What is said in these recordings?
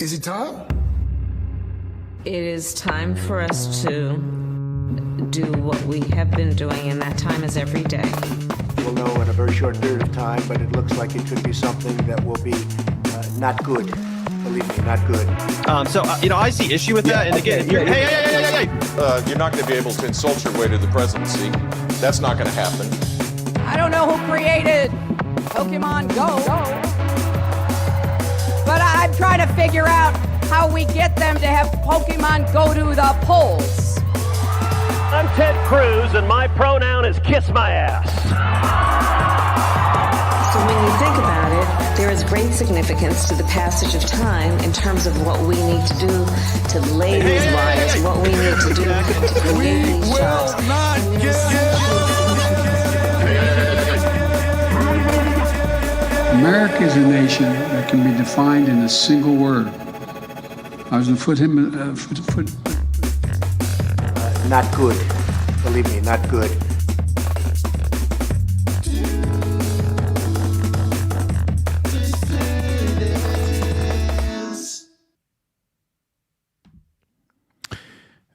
Is it time? It is time for us to do what we have been doing, and that time is every day. We'll know in a very short period of time, but it looks like it could be something that will be not good. Believe me, not good. I see issue with that. And again, hey. You're not going to be able to insult your way to the presidency. That's not going to happen. I don't know who created Pokemon Go, but I'm trying to figure out how we get them to have Pokemon go to the polls. I'm Ted Cruz, and my pronoun is kiss my ass. So when you think about it, there is great significance to the passage of time in terms of what we need to do to lay these wires, what we need to do to create these jobs. America is a nation that can be defined in a single word. I was going to put Not good. Believe me, not good.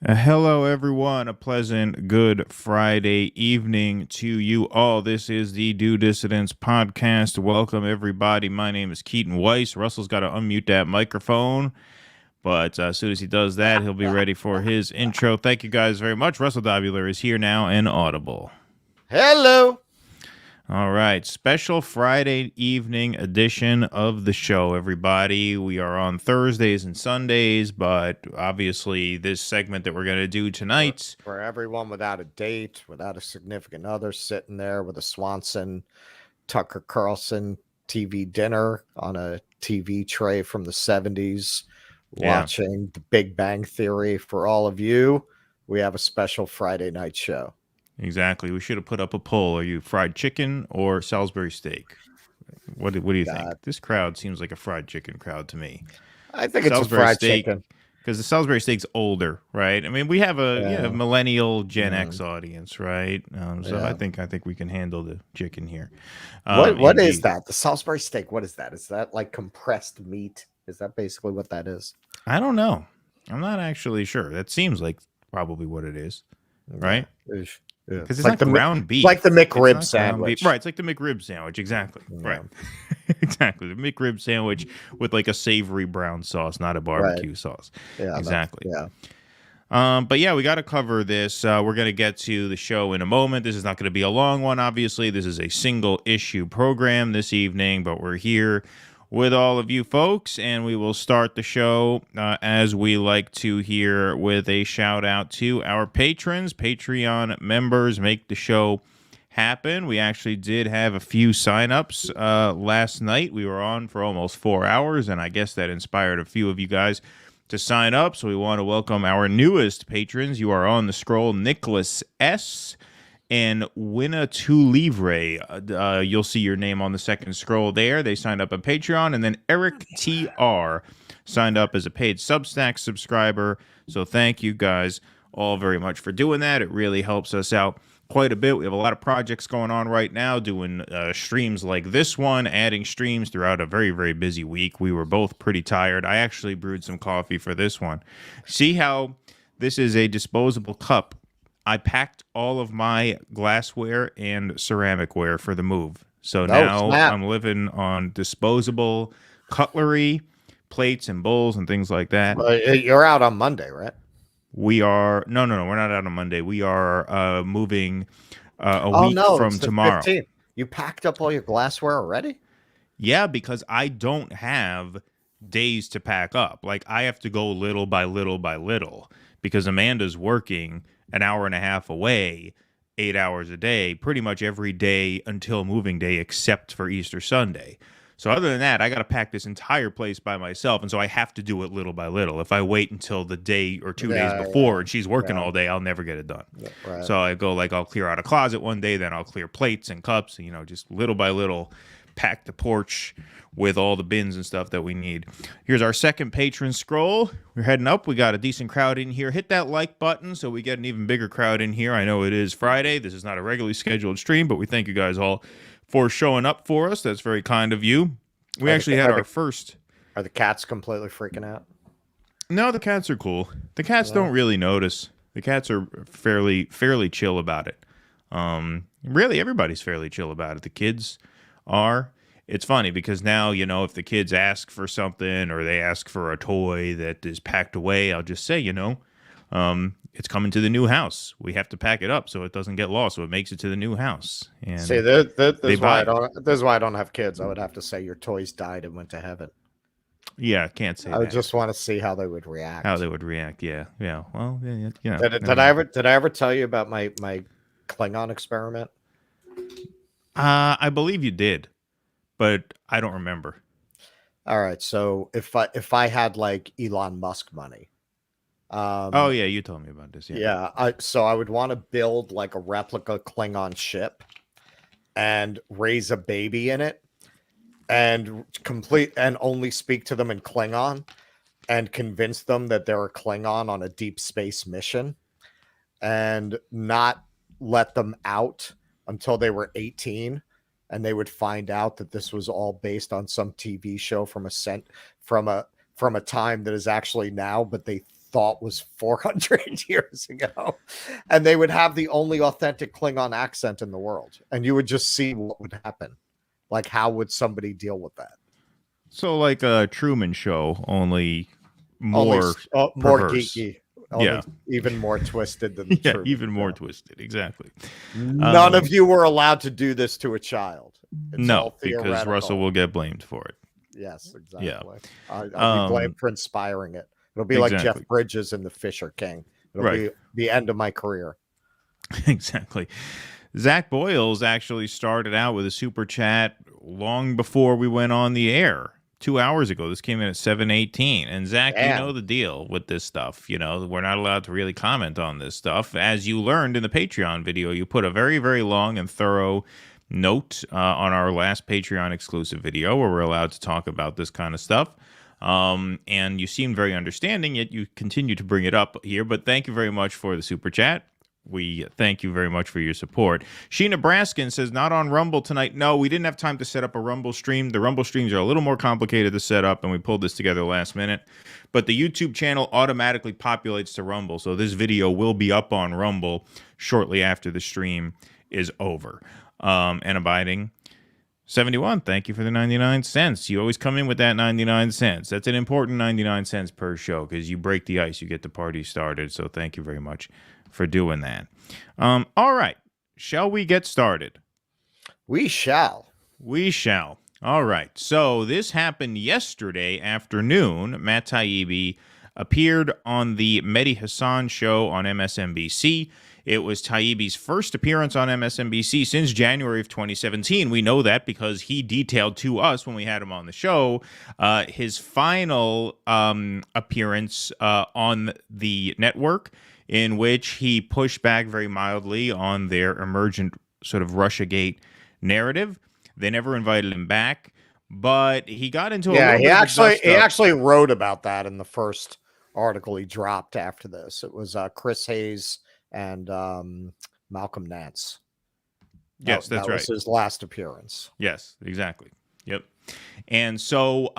Hello, everyone. A pleasant good Friday evening to you all. This is the Do Dissidents podcast. Welcome, everybody. My name is Keaton Weiss. Russell's got to unmute that microphone, but as soon as he does that, he'll be ready for his intro. Thank you guys very much. Russell Dobular is here now and audible. Hello. All right, special Friday evening edition of the show, everybody. We are on Thursdays and Sundays, but obviously this segment that we're going to do tonight. For everyone without a date, without a significant other, sitting there with a Swanson, Tucker Carlson TV dinner on a TV tray from the 70s, watching The Big Bang Theory. For all of you, we have a special Friday night show. Exactly. We should have put up a poll. Are you fried chicken or Salisbury steak? What do you think? This crowd seems like a fried chicken crowd to me. I think it's a fried chicken. Because the Salisbury steak's older, right? I mean, we have a millennial Gen X audience, right? I think we can handle the chicken here. What is that? The Salisbury steak, what is that? Is that like compressed meat? Is that basically what that is? I don't know. I'm not actually sure. That seems like probably what it is, right? Because it's like not ground beef. Like the McRib sandwich. Right, it's like the McRib sandwich, exactly. Yeah. Right. Exactly. The McRib sandwich with like a savory brown sauce, not a barbecue sauce. Yeah, exactly. But yeah, we got to cover this. We're going to get to the show in a moment. This is not going to be a long one, obviously. This is a single issue program this evening, but we're here with all of you folks, and we will start the show as we like to here with a shout out to our patrons. Patreon members make the show happen. We actually did have a few signups last night. We were on for almost 4 hours, and I guess that inspired a few of you guys to sign up. So we want to welcome our newest patrons. You are on the scroll, Nicholas S. and Winna Tu Livre. You'll see your name on the second scroll there. They signed up on Patreon. And then Eric TR signed up as a paid Substack subscriber. So thank you guys all very much for doing that. It really helps us out quite a bit. We have a lot of projects going on right now, doing streams like this one, adding streams throughout a very, very busy week. We were both pretty tired. I actually brewed some coffee for this one. See how this is a disposable cup. I packed all of my glassware and ceramicware for the move. So now I'm living on disposable cutlery, plates and bowls and things like that. You're out on Monday, right? We are no, we're not out on Monday. We are moving a week from tomorrow. 15th. You packed up all your glassware already? Yeah, because I don't have days to pack up. Like I have to go little by little by little because Amanda's working an hour and a half away, 8 hours a day, pretty much every day until moving day, except for Easter Sunday. So other than that, I got to pack this entire place by myself. And so I have to do it little by little. If I wait until the day or 2 days before and she's working all day, I'll never get it done. Right. So I go I'll clear out a closet one day, then I'll clear plates and cups, just little by little pack the porch with all the bins and stuff that we need. Here's our second patron scroll. We're heading up. We got a decent crowd in here. Hit that like button so we get an even bigger crowd in here. I know it is Friday. This is not a regularly scheduled stream, but we thank you guys all for showing up for us. That's very kind of you. We actually had our first Are the cats completely freaking out? No, the cats are cool. The cats don't really notice. The cats are fairly chill about it. Really, everybody's fairly chill about it. The kids are. It's funny because now, you know, if the kids ask for something or they ask for a toy that is packed away, I'll just say, you know, it's coming to the new house. We have to pack it up so it doesn't get lost, so it makes it to the new house. And see, this is why I don't have kids. I would have to say your toys died and went to heaven. Yeah, can't say I would that. just want to see how they would react. How they would react, yeah. Well, yeah. Did I ever tell you about my Klingon experiment? I believe you did, but I don't remember. All right, so if I had like Elon Musk money. Oh yeah, you told me about this. Yeah. I would want to build like a replica Klingon ship and raise a baby in it and only speak to them in Klingon and convince them that they're a Klingon on a deep space mission and not let them out until they were 18, and they would find out that this was all based on some TV show from a time that is actually now, but they thought was 400 years ago, and they would have the only authentic Klingon accent in the world, and you would just see what would happen. Like, how would somebody deal with that? So like a Truman Show, only more geeky. Yeah, even more twisted than the Truman even more Show. Twisted. Exactly. None of you were allowed to do this to a child. It's no, because Russell will get blamed for it. Yes, exactly. Yeah. I'll be blamed for inspiring it. It'll be like Jeff Bridges in The Fisher King. It'll be the end of my career. Exactly. Zach Boyles actually started out with a super chat long before we went on the air. 2 hours ago. This came in at 7:18. And Zach, you know the deal with this stuff. You know, we're not allowed to really comment on this stuff. As you learned in the Patreon video, you put a very, very long and thorough note on our last Patreon exclusive video where we're allowed to talk about this kind of stuff. And you seemed very understanding, yet you continue to bring it up here. But thank you very much for the super chat. We thank you very much for your support. Sheena Braskin says, not on Rumble tonight. No, we didn't have time to set up a Rumble stream. The Rumble streams are a little more complicated to set up, and we pulled this together last minute. But the YouTube channel automatically populates to Rumble, so this video will be up on Rumble shortly after the stream is over. And abiding 71, thank you for the 99 cents. You always come in with that 99 cents. That's an important 99 cents per show because you break the ice, you get the party started. So thank you very much for doing that. All right. Shall we get started? We shall. We shall. All right. So this happened yesterday afternoon. Matt Taibbi appeared on the Mehdi Hasan show on MSNBC. It was Taibbi's first appearance on MSNBC since January of 2017. We know that because he detailed to us when we had him on the show his final appearance on the network, in which he pushed back very mildly on their emergent sort of Russiagate narrative. They never invited him back, but he got into a little bit of he actually wrote about that in the first article he dropped after this. It was Chris Hayes and Malcolm Nance. Yes, that's right. That was his last appearance. Yes, exactly. Yep. And so,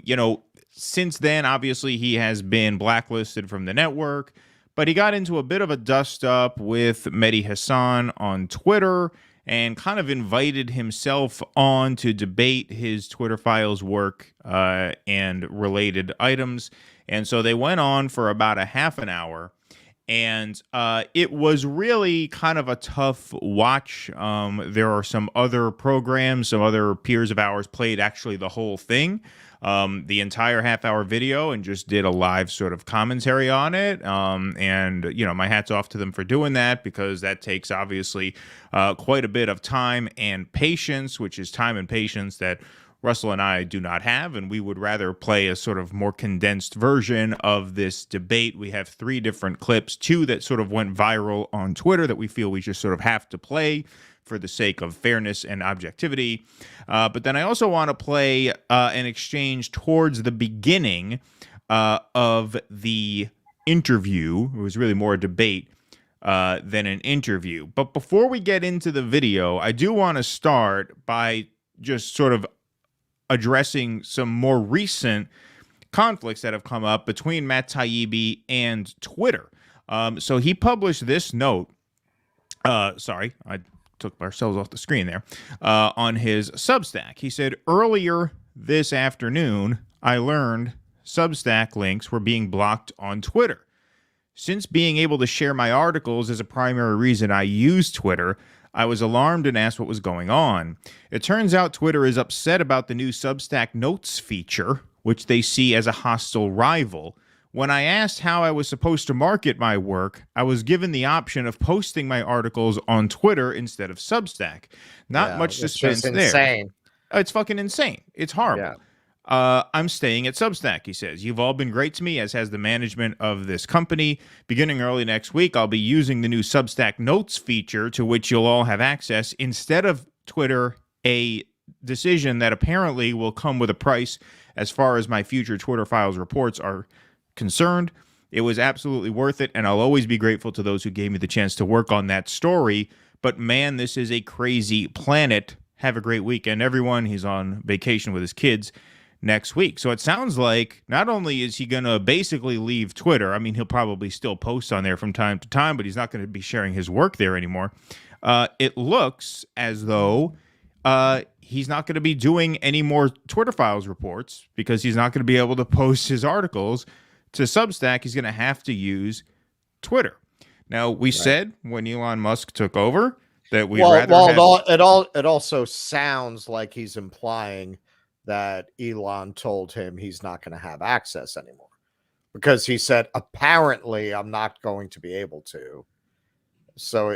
you know, since then, obviously, he has been blacklisted from the network, but he got into a bit of a dust-up with Mehdi Hasan on Twitter and kind of invited himself on to debate his Twitter Files work and related items. And so they went on for about a half an hour. And it was really kind of a tough watch. There are some other programs, some other peers of ours played actually the whole thing, the entire half-hour video, and just did a live sort of commentary on it. And, you know, my hat's off to them for doing that, because that takes obviously quite a bit of time and patience, which is time and patience that Russell and I do not have, and we would rather play a sort of more condensed version of this debate. We have 3 different clips, 2 that sort of went viral on Twitter that we feel we just sort of have to play for the sake of fairness and objectivity. But then I also want to play an exchange towards the beginning of the interview. It was really more a debate than an interview. But before we get into the video, I do want to start by just sort of addressing some more recent conflicts that have come up between Matt Taibbi and Twitter. So he published this note. Sorry, I took ourselves off the screen there. On his Substack, he said, earlier this afternoon, I learned Substack links were being blocked on Twitter. Since being able to share my articles is a primary reason I use Twitter, I was alarmed and asked what was going on. It turns out Twitter is upset about the new Substack Notes feature, which they see as a hostile rival. When I asked how I was supposed to market my work, I was given the option of posting my articles on Twitter instead of Substack. Not much suspense there. Insane. It's fucking insane. It's horrible. Yeah. I'm staying at Substack, he says. You've all been great to me, as has the management of this company. Beginning early next week, I'll be using the new Substack Notes feature, to which you'll all have access instead of Twitter, a decision that apparently will come with a price as far as my future Twitter Files reports are concerned. It was absolutely worth it, and I'll always be grateful to those who gave me the chance to work on that story. But man, this is a crazy planet. Have a great weekend, everyone. He's on vacation with his kids next week. So it sounds like not only is he going to basically leave Twitter, I mean, he'll probably still post on there from time to time, but he's not going to be sharing his work there anymore. It looks as though he's not going to be doing any more Twitter Files reports because he's not going to be able to post his articles to Substack. He's going to have to use Twitter. Now, we said when Elon Musk took over that we'd rather have... It also sounds like he's implying that Elon told him he's not going to have access anymore, because he said, apparently I'm not going to be able to. So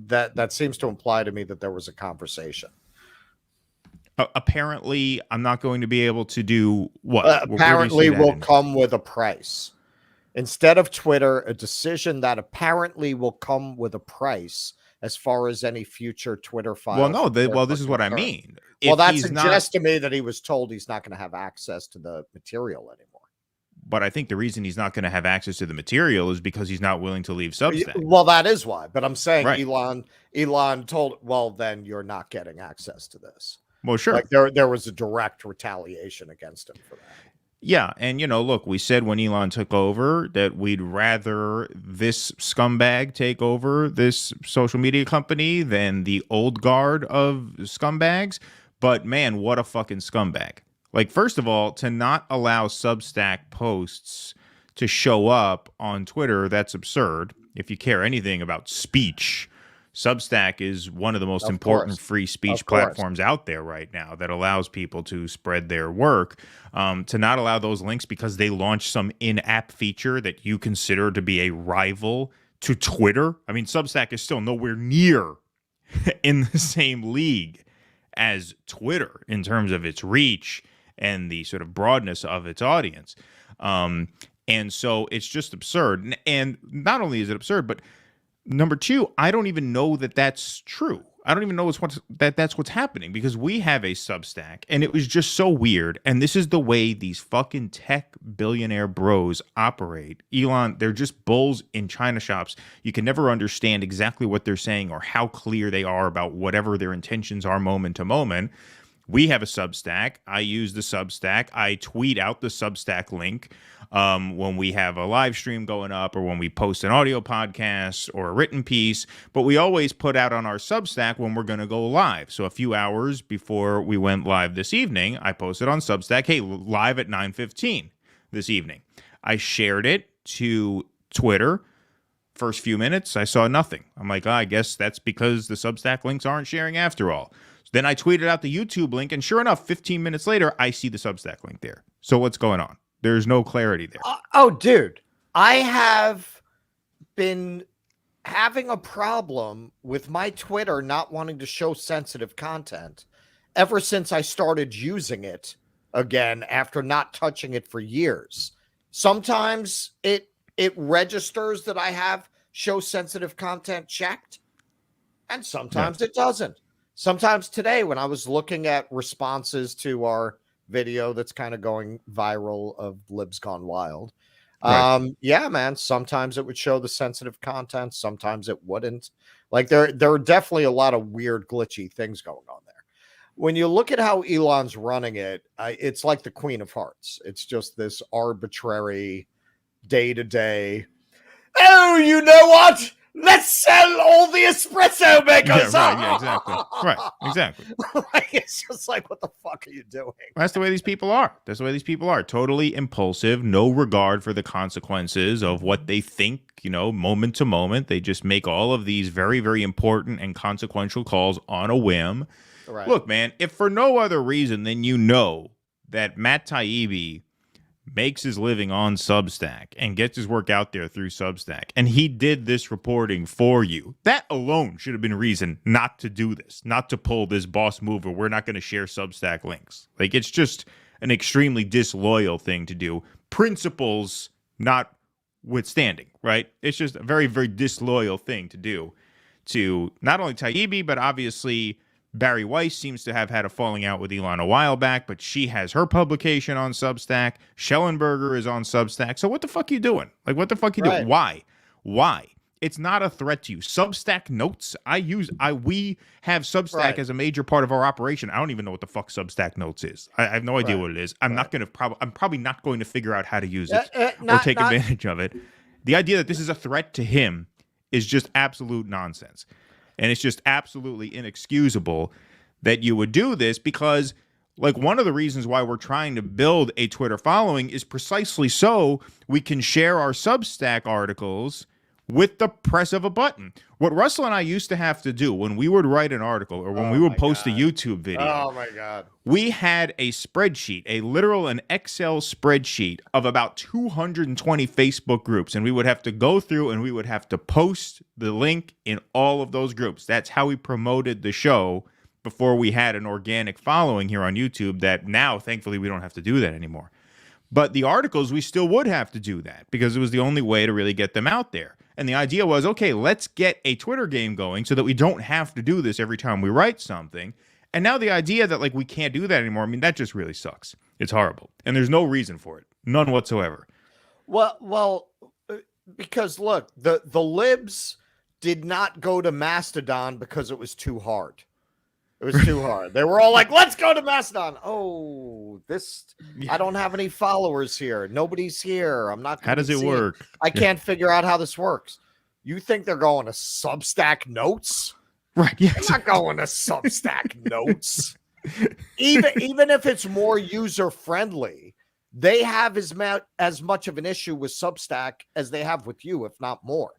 that seems to imply to me that there was a conversation. Apparently I'm not going to be able to do what? Apparently will come with a price. Instead of Twitter, a decision that apparently will come with a price as far as any future Twitter files. Well, no, this is what I mean. Well, that suggests to me that he was told he's not going to have access to the material anymore. But I think the reason he's not going to have access to the material is because he's not willing to leave Substack. Well, that is why. But I'm saying right. Elon told, well, then you're not getting access to this. Well, sure. Like there was a direct retaliation against him for that. Yeah, and look, we said when Elon took over that we'd rather this scumbag take over this social media company than the old guard of scumbags. But man, what a fucking scumbag. Like, first of all, to not allow Substack posts to show up on Twitter, that's absurd. If you care anything about speech, Substack is one of the most important free speech platforms out there right now that allows people to spread their work. To not allow those links because they launched some in-app feature that you consider to be a rival to Twitter. I mean, Substack is still nowhere near in the same league as Twitter in terms of its reach and the sort of broadness of its audience. And so it's just absurd. And not only is it absurd, but number two, I don't even know that that's true. I don't even know that's what's happening, because we have a Substack and it was just so weird. And this is the way these fucking tech billionaire bros operate. Elon, they're just bulls in china shops. You can never understand exactly what they're saying or how clear they are about whatever their intentions are moment to moment. We have a Substack. I use the Substack. I tweet out the Substack link when we have a live stream going up or when we post an audio podcast or a written piece. But we always put out on our Substack when we're going to go live. So a few hours before we went live this evening, I posted on Substack, hey, live at 9:15 this evening. I shared it to Twitter. First few minutes, I saw nothing. I'm like, I guess that's because the Substack links aren't sharing after all. Then I tweeted out the YouTube link, and sure enough, 15 minutes later, I see the Substack link there. So what's going on? There's no clarity there. Dude, I have been having a problem with my Twitter not wanting to show sensitive content ever since I started using it again after not touching it for years. Sometimes it registers that I have show sensitive content checked, and sometimes it doesn't. Sometimes today, when I was looking at responses to our video that's kind of going viral of Libs Gone Wild, yeah, man, sometimes it would show the sensitive content, sometimes it wouldn't. Like there are definitely a lot of weird, glitchy things going on there. when you look at how Elon's running it, it's like the Queen of Hearts. It's just this arbitrary day to day. Oh, you know what? Let's sell all the espresso makers. Yeah, exactly. Right, exactly. It's just like, what the fuck are you doing? That's the way these people are. That's the way these people are. Totally impulsive, no regard for the consequences of what they think, moment to moment. They just make all of these very, very important and consequential calls on a whim. Right. Look, man, if for no other reason than that Matt Taibbi makes his living on Substack and gets his work out there through Substack, and he did this reporting for you, that alone should have been reason not to do this, not to pull this boss move where we're not going to share Substack links. Like, it's just an extremely disloyal thing to do, principles notwithstanding, right? It's just a very, very disloyal thing to do to not only Taibbi, but obviously Barry Weiss seems to have had a falling out with Elon a while back, but she has her publication on Substack. Schellenberger is on Substack. So what the fuck are you doing? Like, what the fuck are you doing? Why? It's not a threat to you. Substack Notes, we have Substack as a major part of our operation. I don't even know what the fuck Substack Notes is. I have no idea what it is. I'm probably not going to figure out how to use it or take advantage of it. The idea that this is a threat to him is just absolute nonsense. And it's just absolutely inexcusable that you would do this, because like one of the reasons why we're trying to build a Twitter following is precisely so we can share our Substack articles with the press of a button. What Russell and I used to have to do when we would write an article or when we would post a YouTube video, we had a spreadsheet, an Excel spreadsheet of about 220 Facebook groups, and we would have to go through and we would have to post the link in all of those groups. That's how we promoted the show before we had an organic following here on YouTube. That now, thankfully, we don't have to do that anymore. But the articles, we still would have to do that because it was the only way to really get them out there. And the idea was, okay, let's get a Twitter game going so that we don't have to do this every time we write something. And now the idea that like we can't do that anymore, I mean, that just really sucks. It's horrible. And there's no reason for it. None whatsoever. Well, because look, the libs did not go to Mastodon because it was too hard. It was too hard. They were all like, let's go to Mastodon. Oh, I don't have any followers here. Nobody's here. I'm not. How does it work? I can't figure out how this works. You think they're going to Substack Notes? Right. Yeah. They're not going to Substack Notes. Even if it's more user friendly, they have as much of an issue with Substack as they have with you, if not more.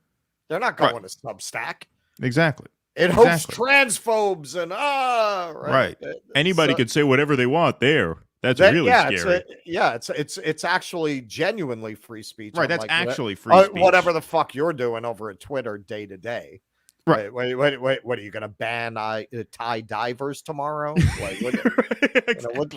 They're not going to Substack. Exactly. It hosts transphobes and right. Anybody could say whatever they want there. That's really scary. It's actually genuinely free speech. Right, that's actually free speech. Whatever the fuck you're doing over at Twitter day to day. Right. Wait, what are you going to ban Thai divers tomorrow? Like, exactly.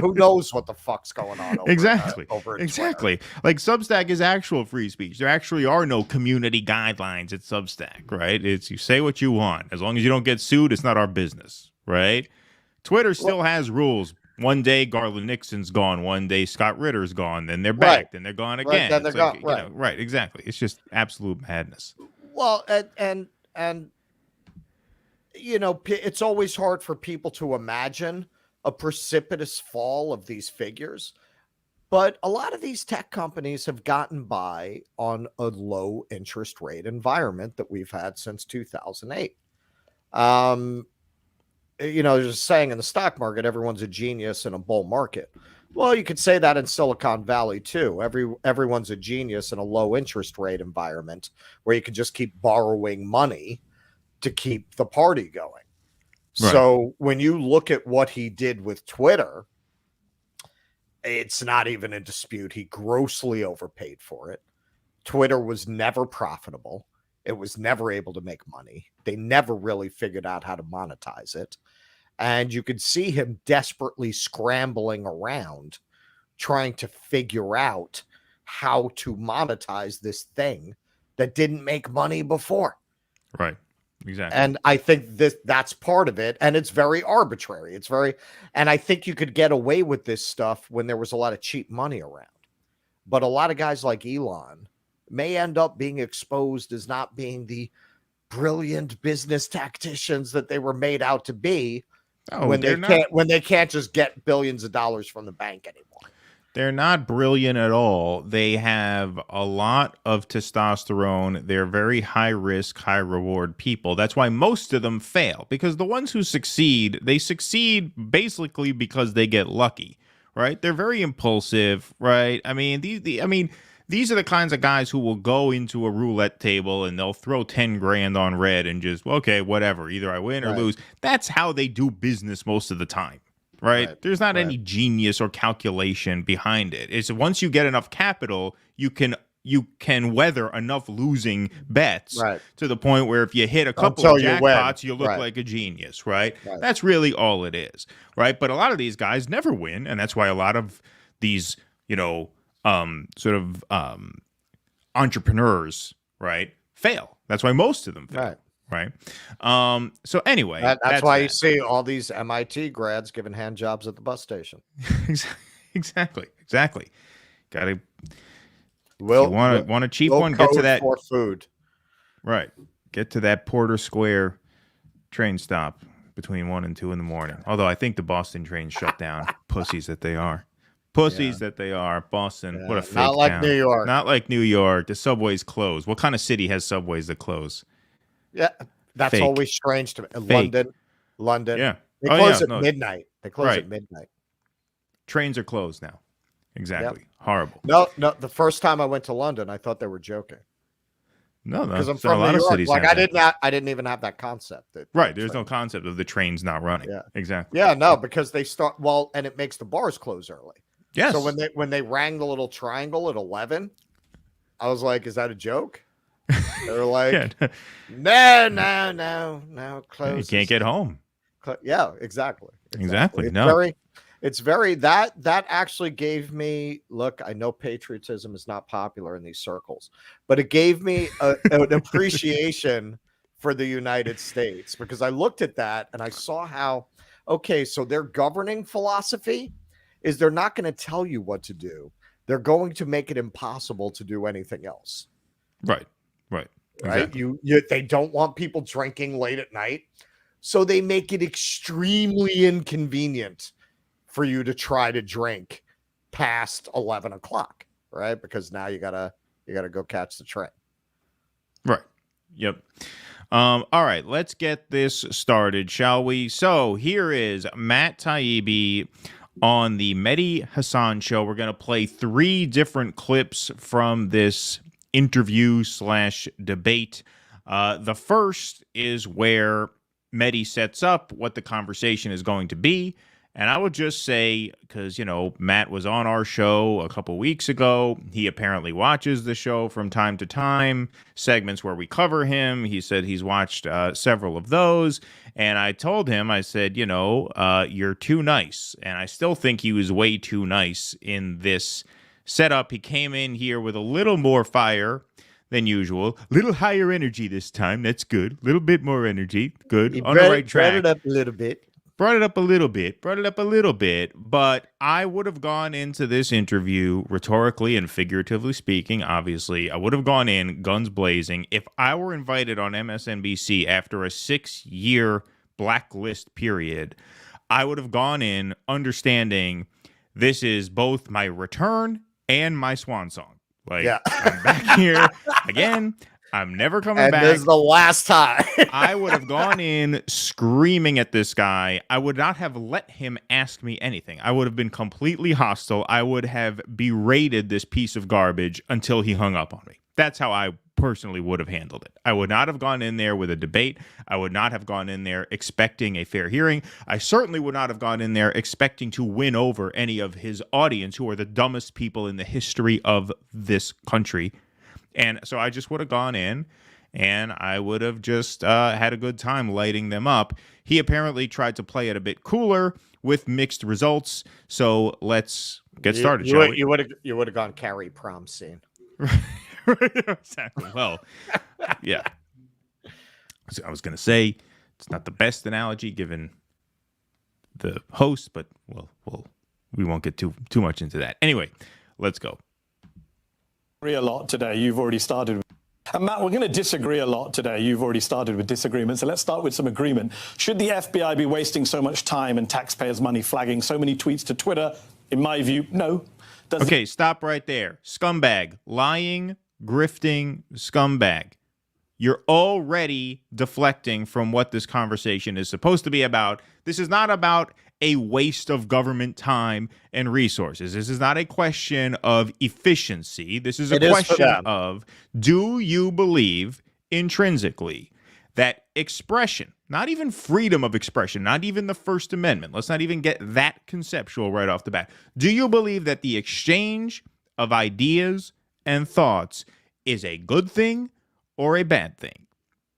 Who knows what the fuck's going on over exactly. Twitter. Like Substack is actual free speech. There actually are no community guidelines at Substack, right? It's you say what you want. As long as you don't get sued, it's not our business, right? Twitter still has rules. One day Garland Nixon's gone, one day Scott Ritter's gone, then they're back, then they're gone again. Then they're gone. Right, exactly. It's just absolute madness. Well, and it's always hard for people to imagine a precipitous fall of these figures, but a lot of these tech companies have gotten by on a low interest rate environment that we've had since 2008. Just saying in the stock market, everyone's a genius in a bull market. Well, you could say that in Silicon Valley too. Everyone's a genius in a low interest rate environment where you can just keep borrowing money to keep the party going. Right. So when you look at what he did with Twitter, it's not even in dispute. He grossly overpaid for it. Twitter was never profitable. It was never able to make money. They never really figured out how to monetize it. And you could see him desperately scrambling around trying to figure out how to monetize this thing that didn't make money before. Right. Exactly. And I think that's part of it. And it's very arbitrary. And I think you could get away with this stuff when there was a lot of cheap money around. But a lot of guys like Elon may end up being exposed as not being the brilliant business tacticians that they were made out to be No, when they can't just get billions of dollars from the bank anymore. They're not brilliant at all. They have a lot of testosterone. They're very high risk, high reward people. That's why most of them fail, because the ones who succeed, they succeed basically because they get lucky, right? They're very impulsive, right? I mean, these are the kinds of guys who will go into a roulette table and they'll throw 10 grand on red and just, okay, whatever, either I win or lose. That's how they do business most of the time. Right? There's not any genius or calculation behind it. It's once you get enough capital, you can weather enough losing bets to the point where if you hit a couple of jackpots, you look like a genius, right? That's really all it is, right? But a lot of these guys never win, and that's why a lot of these, entrepreneurs, right, fail. That's why most of them fail. Right. So anyway, that's why you see all these MIT grads giving hand jobs at the bus station. Exactly. Got to. Want a cheap one? Get to that for food. Right. Get to that Porter Square train stop between 1 and 2 in the morning. Although I think the Boston trains shut down. Pussies that they are. That they are. Boston. What a fake not like town. New York. Not like New York. The subways close. What kind of city has subways that close? Yeah, that's Fake. always strange to me. London. Yeah. They close at midnight. They close at midnight. Trains are closed now. Exactly. Yep. Horrible. No. The first time I went to London, I thought they were joking. No, because I'm from New York. Like I didn't even have that concept. There's no concept of the trains not running. Yeah, exactly. Yeah, no, because they start and it makes the bars close early. Yes. So when they rang the little triangle at 11, I was like, "Is that a joke?" They were like, no, close. You can't get home. Yeah, exactly. It's very that actually gave me, look, I know patriotism is not popular in these circles, but it gave me an appreciation for the United States, because I looked at that and I saw how, okay, so their governing philosophy is they're not going to tell you what to do. They're going to make it impossible to do anything else. Right. Exactly. They don't want people drinking late at night, so they make it extremely inconvenient for you to try to drink past 11 o'clock, right? Because now you gotta go catch the train. Right. Yep. All right, let's get this started, shall we? So here is Matt Taibbi on the Mehdi Hasan show. We're gonna play 3 different clips from this interview/debate. The first is where Mehdi sets up what the conversation is going to be. And I would just say, because, Matt was on our show a couple weeks ago. He apparently watches the show from time to time, segments where we cover him. He said he's watched several of those. And I told him, I said, you're too nice. And I still think he was way too nice in this setup. He came in here with a little more fire than usual, little higher energy this time. That's good. A little bit more energy. Good. On the right track. Brought it up a little bit. Brought it up a little bit. But I would have gone into this interview, rhetorically and figuratively speaking, obviously, I would have gone in guns blazing. If I were invited on MSNBC after a 6-year blacklist period, I would have gone in understanding this is both my return and my swan song. I'm back here again. I'm never coming back. And this is the last time. I would have gone in screaming at this guy. I would not have let him ask me anything. I would have been completely hostile. I would have berated this piece of garbage until he hung up on me. That's how I personally would have handled it. I would not have gone in there with a debate. I would not have gone in there expecting a fair hearing. I certainly would not have gone in there expecting to win over any of his audience, who are the dumbest people in the history of this country. And so I just would have gone in and I would have just had a good time lighting them up. He apparently tried to play it a bit cooler with mixed results. So let's get started, shall we? You would have gone Carrie prom scene. Exactly. Well, yeah. So I was going to say it's not the best analogy given the host, but we won't get too much into that. Anyway, let's go. A lot today. You've already started. And Matt, we're going to disagree a lot today. You've already started with disagreement, so let's start with some agreement. Should the FBI be wasting so much time and taxpayers' money flagging so many tweets to Twitter? In my view, no. Okay, stop right there. Scumbag. Lying, grifting, scumbag. You're already deflecting from what this conversation is supposed to be about. This is not about a waste of government time and resources. This is not a question of efficiency. This is a question of, do you believe intrinsically that expression, not even freedom of expression, not even the First Amendment, let's not even get that conceptual right off the bat. Do you believe that the exchange of ideas and thoughts is a good thing or a bad thing?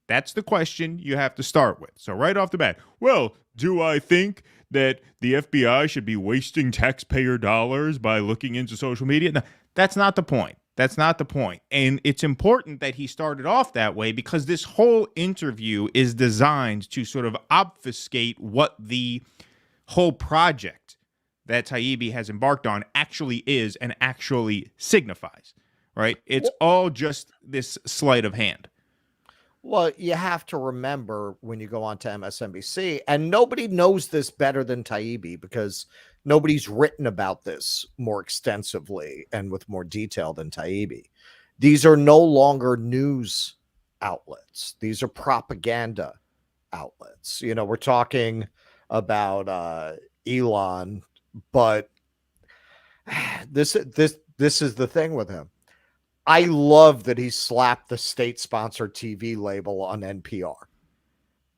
That's the question you have to start with. So right off the bat, well, do I think that the FBI should be wasting taxpayer dollars by looking into social media? No, that's not the point. That's not the point. And it's important that he started off that way because this whole interview is designed to sort of obfuscate what the whole project that Taibbi has embarked on actually is and actually signifies, right? It's all just this sleight of hand. Well, you have to remember when you go on to MSNBC, and nobody knows this better than Taibbi because nobody's written about this more extensively and with more detail than Taibbi. These are no longer news outlets. These are propaganda outlets. You know, we're talking about Elon, but this is the thing with him. I love that he slapped the state-sponsored TV label on NPR.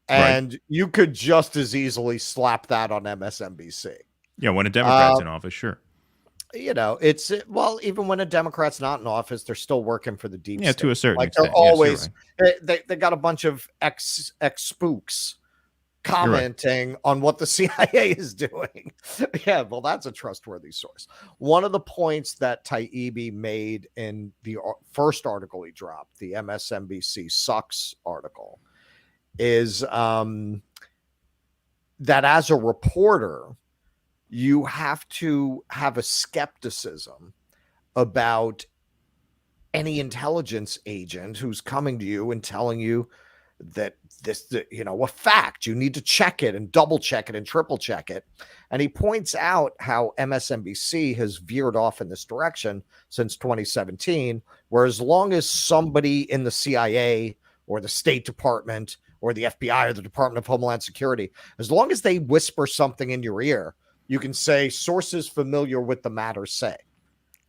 And you could just as easily slap that on MSNBC. Yeah, when a Democrat's in office, sure. You know, it's, well, even when a Democrat's not in office, they're still working for the deep state. To a certain extent. They're always, they got a bunch of ex-spooks commenting on what the CIA is doing. Yeah, well, that's a trustworthy source. One of the points that Taibbi made in the first article he dropped, the MSNBC Sucks article, is that as a reporter, you have to have a skepticism about any intelligence agent who's coming to you and telling you that this, you know, a fact, you need to check it and double check it and triple check it. And he points out how MSNBC has veered off in this direction since 2017, where as long as somebody in the CIA or the State Department or the FBI or the Department of Homeland Security, as long as they whisper something in your ear, you can say sources familiar with the matter say.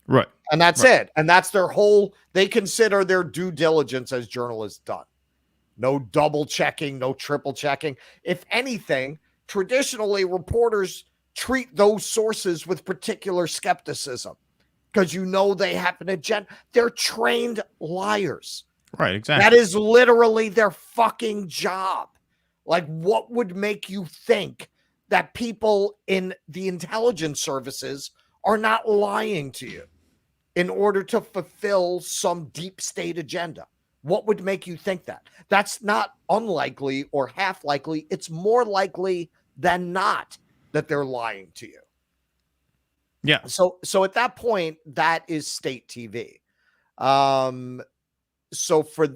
Right. And that's it. And that's their whole, they consider their due diligence as journalists done. No double checking, no triple checking. If anything, traditionally reporters treat those sources with particular skepticism because you know they have an agenda. They're trained liars. Right, exactly. That is literally their fucking job. Like, what would make you think that people in the intelligence services are not lying to you in order to fulfill some deep state agenda? What would make you think that? That's not unlikely or half likely. It's more likely than not that they're lying to you. Yeah. So at that point, that is state TV. So for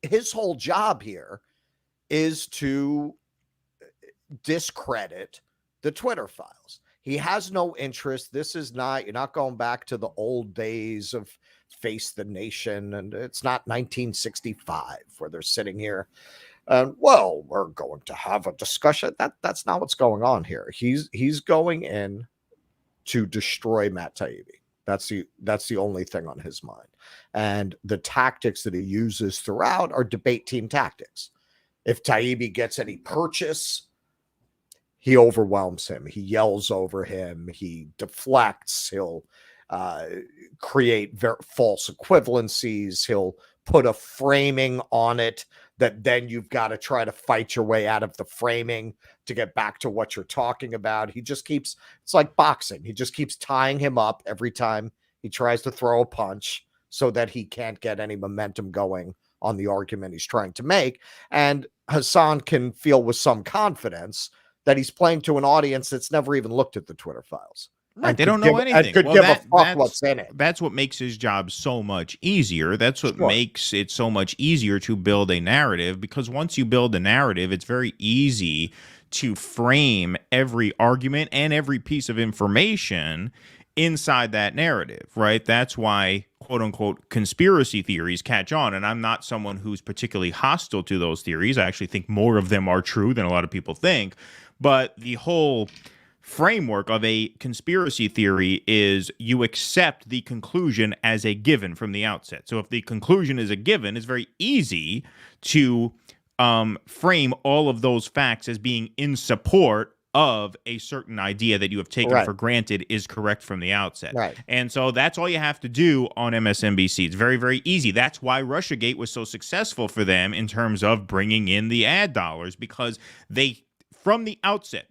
his whole job here is to discredit the Twitter files. He has no interest. This is not, you're not going back to the old days of Face the Nation, and it's not 1965 where they're sitting here and, well, we're going to have a discussion. That's not what's going on here. He's going in to destroy Matt Taibbi. That's the only thing on his mind. And the tactics that he uses throughout are debate team tactics. If Taibbi gets any purchase, he overwhelms him. He yells over him. He deflects. He'll create false equivalencies. He'll put a framing on it that then you've got to try to fight your way out of the framing to get back to what you're talking about. He just keeps, it's like boxing. He just keeps tying him up every time he tries to throw a punch so that he can't get any momentum going on the argument he's trying to make. And Hasan can feel with some confidence that he's playing to an audience that's never even looked at the Twitter files. Right, they don't know anything. And could give a fuck what's in it. That's what makes his job so much easier. That's what makes it so much easier to build a narrative, because once you build a narrative, it's very easy to frame every argument and every piece of information inside that narrative, right? That's why, quote unquote, conspiracy theories catch on. And I'm not someone who's particularly hostile to those theories. I actually think more of them are true than a lot of people think. But the whole framework of a conspiracy theory is you accept the conclusion as a given from the outset. So if the conclusion is a given, it's very easy to frame all of those facts as being in support of a certain idea that you have taken for granted is correct from the outset. Right. And so that's all you have to do on MSNBC. It's very, very easy. That's why Russiagate was so successful for them in terms of bringing in the ad dollars, because they, from the outset,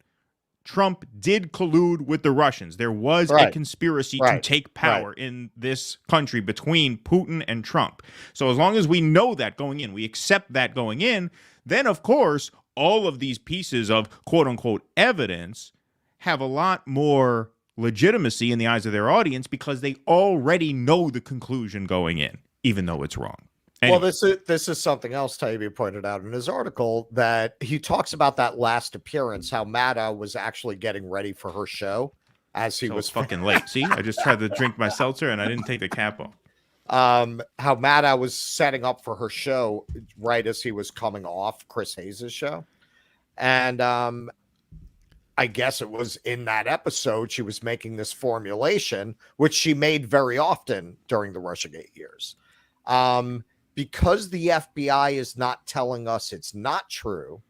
Trump did collude with the Russians. There was a conspiracy to take power in this country between Putin and Trump. So as long as we know that going in, we accept that going in, then, of course, all of these pieces of quote-unquote evidence have a lot more legitimacy in the eyes of their audience because they already know the conclusion going in, even though it's wrong. Anyway. Well, this is something else Taibbi pointed out in his article, that he talks about that last appearance, how Mada was actually getting ready for her show as he was fucking late. See, I just tried to drink my seltzer and I didn't take the cap off. How Mada was setting up for her show right as he was coming off Chris Hayes' show. And I guess it was in that episode she was making this formulation, which she made very often during the Russiagate years. Because the FBI is not telling us it's not true,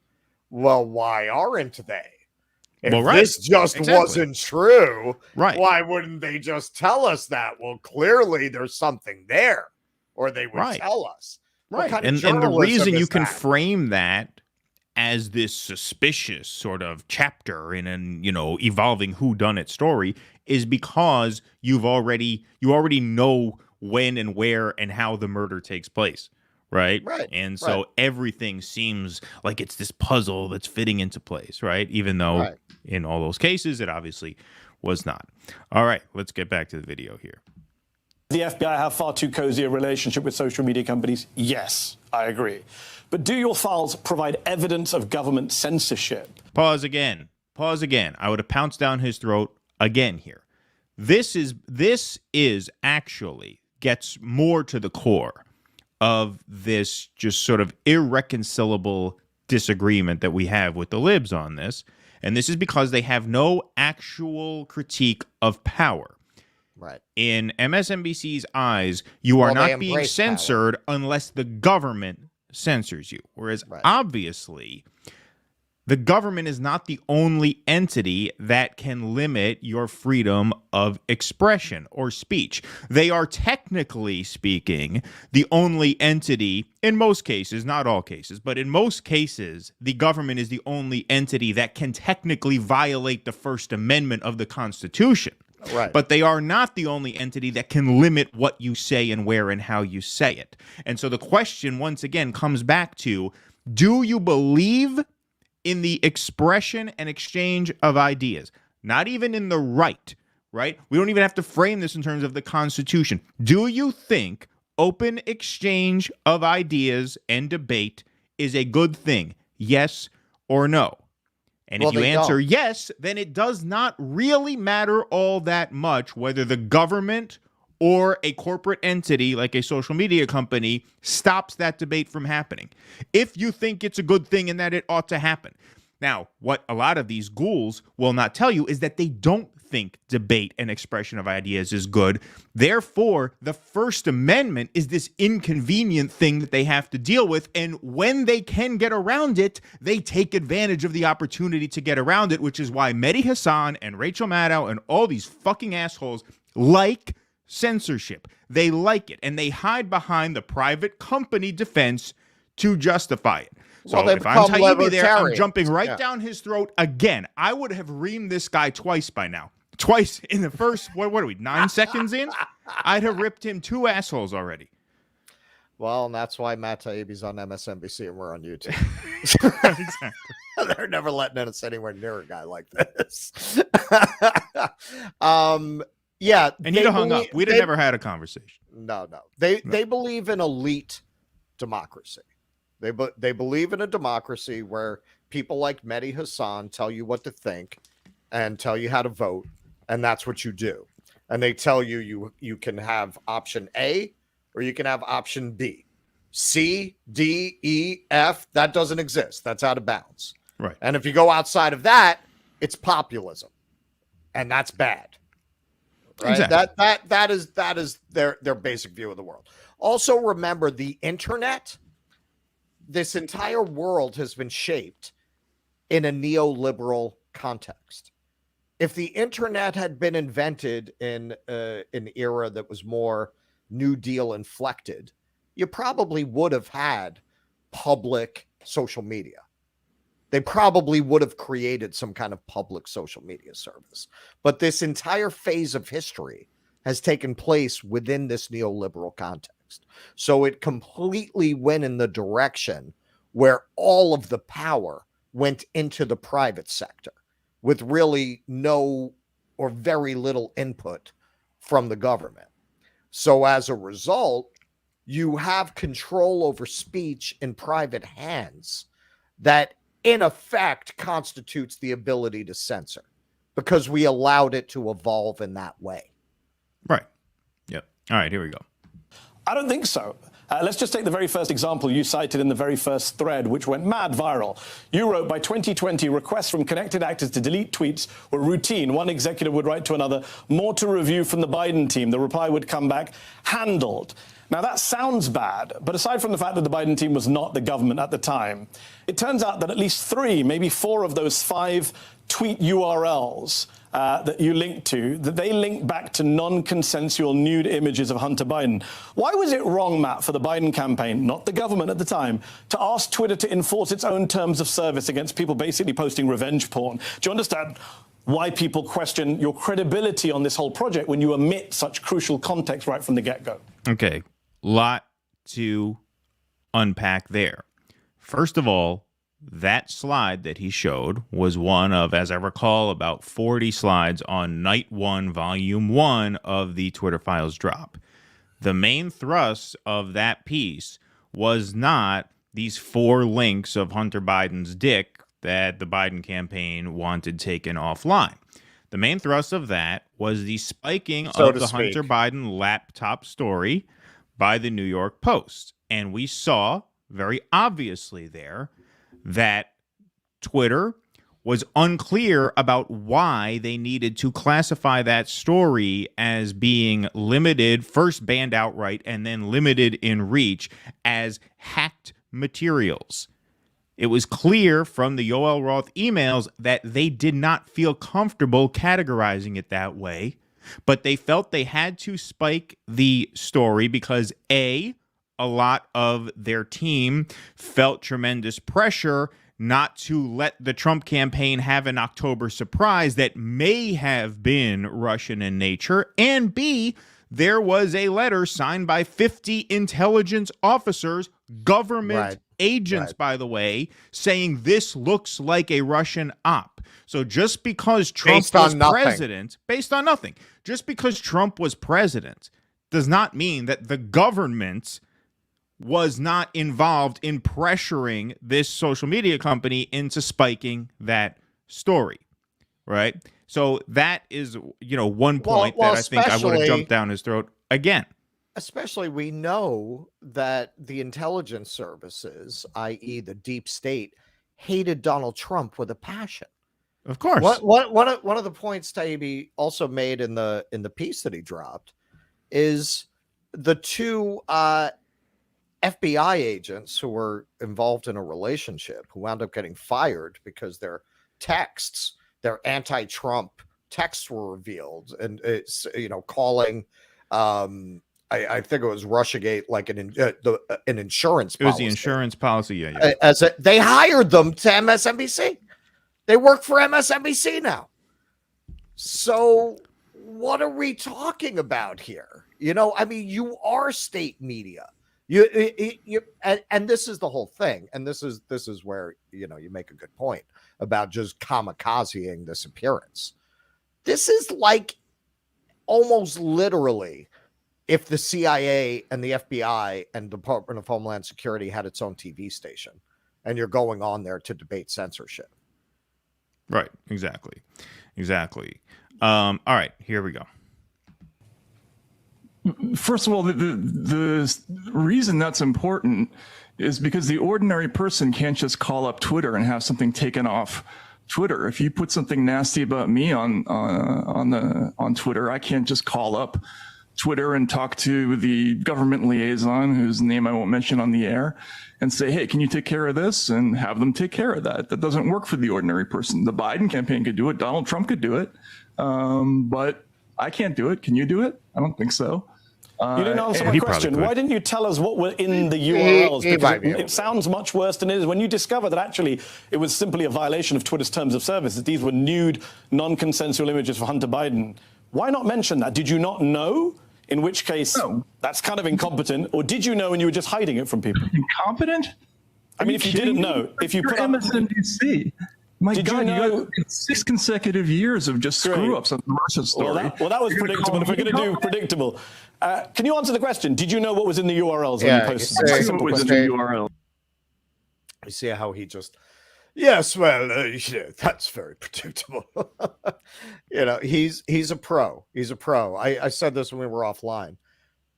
well, why aren't they? If this just wasn't true, why wouldn't they just tell us that? Well, clearly there's something there, or they would tell us. Right. And the reason you can frame that as this suspicious sort of chapter in an, evolving whodunit story is because you already know when and where and how the murder takes place. Right. And so everything seems like it's this puzzle that's fitting into place. Right. Even though in all those cases, it obviously was not. All right. Let's get back to the video here. The FBI have far too cozy a relationship with social media companies? Yes, I agree. But do your files provide evidence of government censorship? Pause again. I would have pounced down his throat again here. This is actually gets more to the core of this just sort of irreconcilable disagreement that we have with the libs on this. And this is because they have no actual critique of power. Right. In MSNBC's eyes, you are not being censored unless the government censors you. Whereas obviously, the government is not the only entity that can limit your freedom of expression or speech. They are technically speaking the only entity, in most cases, not all cases, but in most cases, the government is the only entity that can technically violate the First Amendment of the Constitution. Right. But they are not the only entity that can limit what you say and where and how you say it. And so the question, once again, comes back to, do you believe in the expression and exchange of ideas? Not even in the right? We don't even have to frame this in terms of the Constitution. Do you think open exchange of ideas and debate is a good thing? Yes or no? And if you answer yes, then it does not really matter all that much whether the government or a corporate entity like a social media company stops that debate from happening. If you think it's a good thing and that it ought to happen. Now, what a lot of these ghouls will not tell you is that they don't think debate and expression of ideas is good. Therefore, the First Amendment is this inconvenient thing that they have to deal with. And when they can get around it, they take advantage of the opportunity to get around it, which is why Mehdi Hasan and Rachel Maddow and all these fucking assholes like censorship. They like it. And they hide behind the private company defense to justify it. So if I'm Taibbi there, I'm jumping down his throat again. I would have reamed this guy twice by now. Twice in the first, what are we, 9 seconds in? I'd have ripped him 2 assholes already. Well, and that's why Matt Taibbi's on MSNBC and we're on YouTube. Exactly. They're never letting us anywhere near a guy like this. Yeah. And he'd have hung up. We'd have never had a conversation. No. They believe in elite democracy. They believe in a democracy where people like Mehdi Hasan tell you what to think and tell you how to vote, and that's what you do. And they tell you can have option A or you can have option B. C, D, E, F, that doesn't exist. That's out of bounds. Right. And if you go outside of that, it's populism. And that's bad. Right? Exactly. That is their basic view of the world. Also remember, the internet, this entire world has been shaped in a neoliberal context. If the internet had been invented in an era that was more New Deal inflected, you probably would have had public social media. They probably would have created some kind of public social media service. But this entire phase of history has taken place within this neoliberal context. So it completely went in the direction where all of the power went into the private sector with really no or very little input from the government. So as a result, you have control over speech in private hands that in effect constitutes the ability to censor because we allowed it to evolve in that way. Right. Yep. All right, here we go. I don't think so. Let's just take the very first example you cited in the very first thread, which went mad viral. You wrote, by 2020, requests from connected actors to delete tweets were routine. One executive would write to another, more to review from the Biden team. The reply would come back, handled. Now, that sounds bad, but aside from the fact that the Biden team was not the government at the time, it turns out that at least 3, maybe 4 of those 5 tweet URLs that you linked to, that they link back to non-consensual nude images of Hunter Biden. Why was it wrong, Matt, for the Biden campaign, not the government at the time, to ask Twitter to enforce its own terms of service against people basically posting revenge porn? Do you understand why people question your credibility on this whole project when you omit such crucial context right from the get-go? Okay, lot to unpack there. First of all, that slide that he showed was one of, as I recall, about 40 slides on night 1, volume 1 of the Twitter Files drop. The main thrust of that piece was not these 4 links of Hunter Biden's dick that the Biden campaign wanted taken offline. The main thrust of that was the spiking of the Hunter Biden laptop story by the New York Post. And we saw very obviously there that Twitter was unclear about why they needed to classify that story as being limited, first banned outright, and then limited in reach as hacked materials. It was clear from the Yoel Roth emails that they did not feel comfortable categorizing it that way, but they felt they had to spike the story because a lot of their team felt tremendous pressure not to let the Trump campaign have an October surprise that may have been Russian in nature, and B, there was a letter signed by 50 intelligence officers, government agents, by the way, saying this looks like a Russian op. So just because Trump was president, based on nothing, just because Trump was president does not mean that the government was not involved in pressuring this social media company into spiking that story, right? So that is, one point that I think I would have jumped down his throat again. Especially, we know that the intelligence services, i.e. the deep state, hated Donald Trump with a passion. Of course. One of the points Taibbi also made in the piece that he dropped is the 2 FBI agents who were involved in a relationship who wound up getting fired because their anti-Trump texts were revealed, and it's calling I think it was Russiagate like an insurance policy. It was the insurance policy, yeah. They hired them to MSNBC. They work for MSNBC now. So what are we talking about here? You are state media. And this is the whole thing. And this is where, you make a good point about just kamikazeing this appearance. This is like almost literally if the CIA and the FBI and Department of Homeland Security had its own TV station and you're going on there to debate censorship. Right. Exactly. All right, here we go. First of all, the reason that's important is because the ordinary person can't just call up Twitter and have something taken off Twitter. If you put something nasty about me on Twitter, I can't just call up Twitter and talk to the government liaison, whose name I won't mention on the air, and say, hey, can you take care of this? And have them take care of that. That doesn't work for the ordinary person. The Biden campaign could do it. Donald Trump could do it. But I can't do it. Can you do it? I don't think so. You didn't answer my question. Why didn't you tell us what were in the URLs? Because it sounds much worse than it is. When you discover that actually it was simply a violation of Twitter's terms of service, that these were nude, non-consensual images for Hunter Biden, why not mention that? Did you not know? In which case, that's kind of incompetent. Or did you know and you were just hiding it from people? Incompetent? I mean, if you didn't know, if you put up MSNBC. My Did God, you know? you got 6 consecutive years of just screw-ups on the Russia story. Well, that was predictable. If we're going to do predictable. Can you answer the question? Did you know what was in the URLs when you posted them? What was in the URL? You see how he just, yes, well, that's very predictable. He's a pro. He's a pro. I said this when we were offline.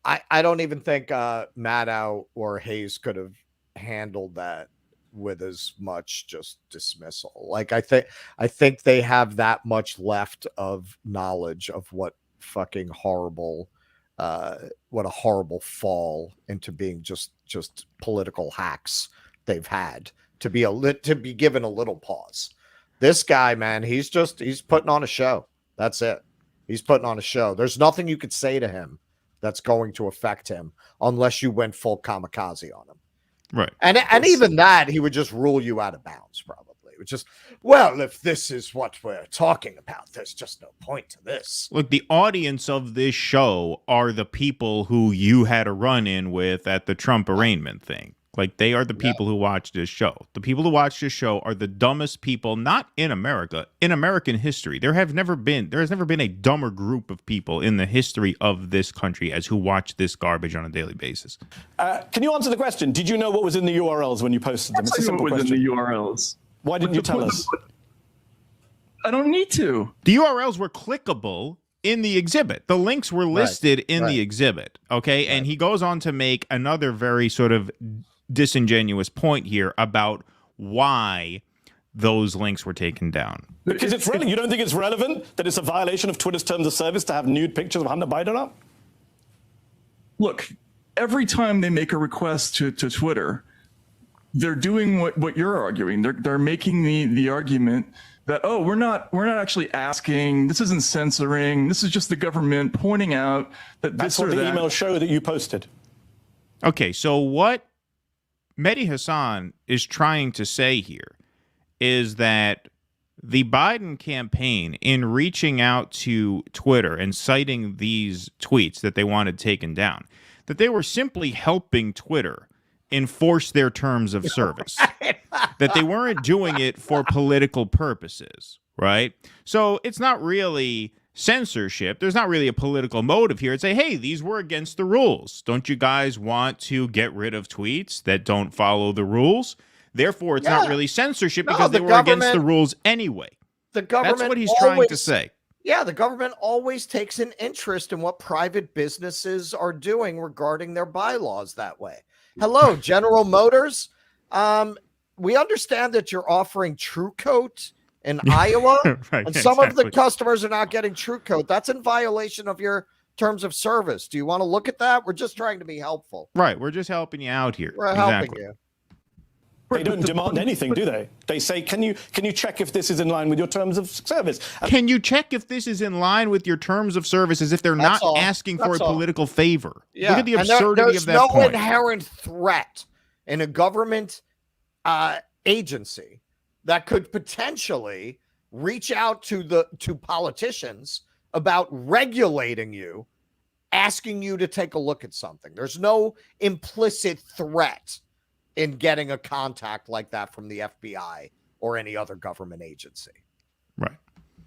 I don't even think Maddow or Hayes could have handled that with as much just dismissal. Like I think they have that much left of knowledge of what fucking horrible what a horrible fall into being just political hacks they've had to be given a little pause. This guy, man, he's putting on a show. That's it. He's putting on a show. There's nothing you could say to him that's going to affect him unless you went full kamikaze on him. Right. And even that, he would just rule you out of bounds, probably. It would just, well, if this is what we're talking about, there's just no point to this. Look, the audience of this show are the people who you had a run-in with at the Trump arraignment thing. Like, they are the people who watch this show. The people who watch this show are the dumbest people, not in America, in American history. There has never been a dumber group of people in the history of this country as who watch this garbage on a daily basis. Can you answer the question? Did you know what was in the URLs when you posted them? It's a simple question. What was in the URLs? Why didn't you tell us? I don't need to. The URLs were clickable in the exhibit. The links were listed in the exhibit, okay? And he goes on to make another very sort of disingenuous point here about why those links were taken down. Because it's really, you don't think it's relevant that it's a violation of Twitter's terms of service to have nude pictures of Hunter Biden up? Look, every time they make a request to Twitter, they're doing what you're arguing. They're making the argument that, oh, we're not actually asking, this isn't censoring, this is just the government pointing out that that's what the emails show that you posted. Okay, so what Mehdi Hasan is trying to say here is that the Biden campaign, in reaching out to Twitter and citing these tweets that they wanted taken down, that they were simply helping Twitter enforce their terms of service, that they weren't doing it for political purposes, right? So it's not really censorship. There's not really a political motive here. It's say, hey, these were against the rules. Don't you guys want to get rid of tweets that don't follow the rules? Therefore, it's not really censorship because they were against the rules anyway. The government That's what he's trying to say. Yeah, the government always takes an interest in what private businesses are doing regarding their bylaws that way. Hello, General Motors. We understand that you're offering True Coat in Iowa, and some of the customers are not getting True Coat. That's in violation of your terms of service. Do you want to look at that? We're just trying to be helpful. Right. We're just helping you out here. We're helping you. They don't demand anything, do they? They say, can you check if this is in line with your terms of service? Can you check if this is in line with your terms of service as if they're not asking for a political favor? Yeah. Look at the absurdity of that point. There's no inherent threat in a government agency that could potentially reach out to politicians about regulating you asking you to take a look at something. There's no implicit threat in getting a contact like that from the FBI or any other government agency. Right.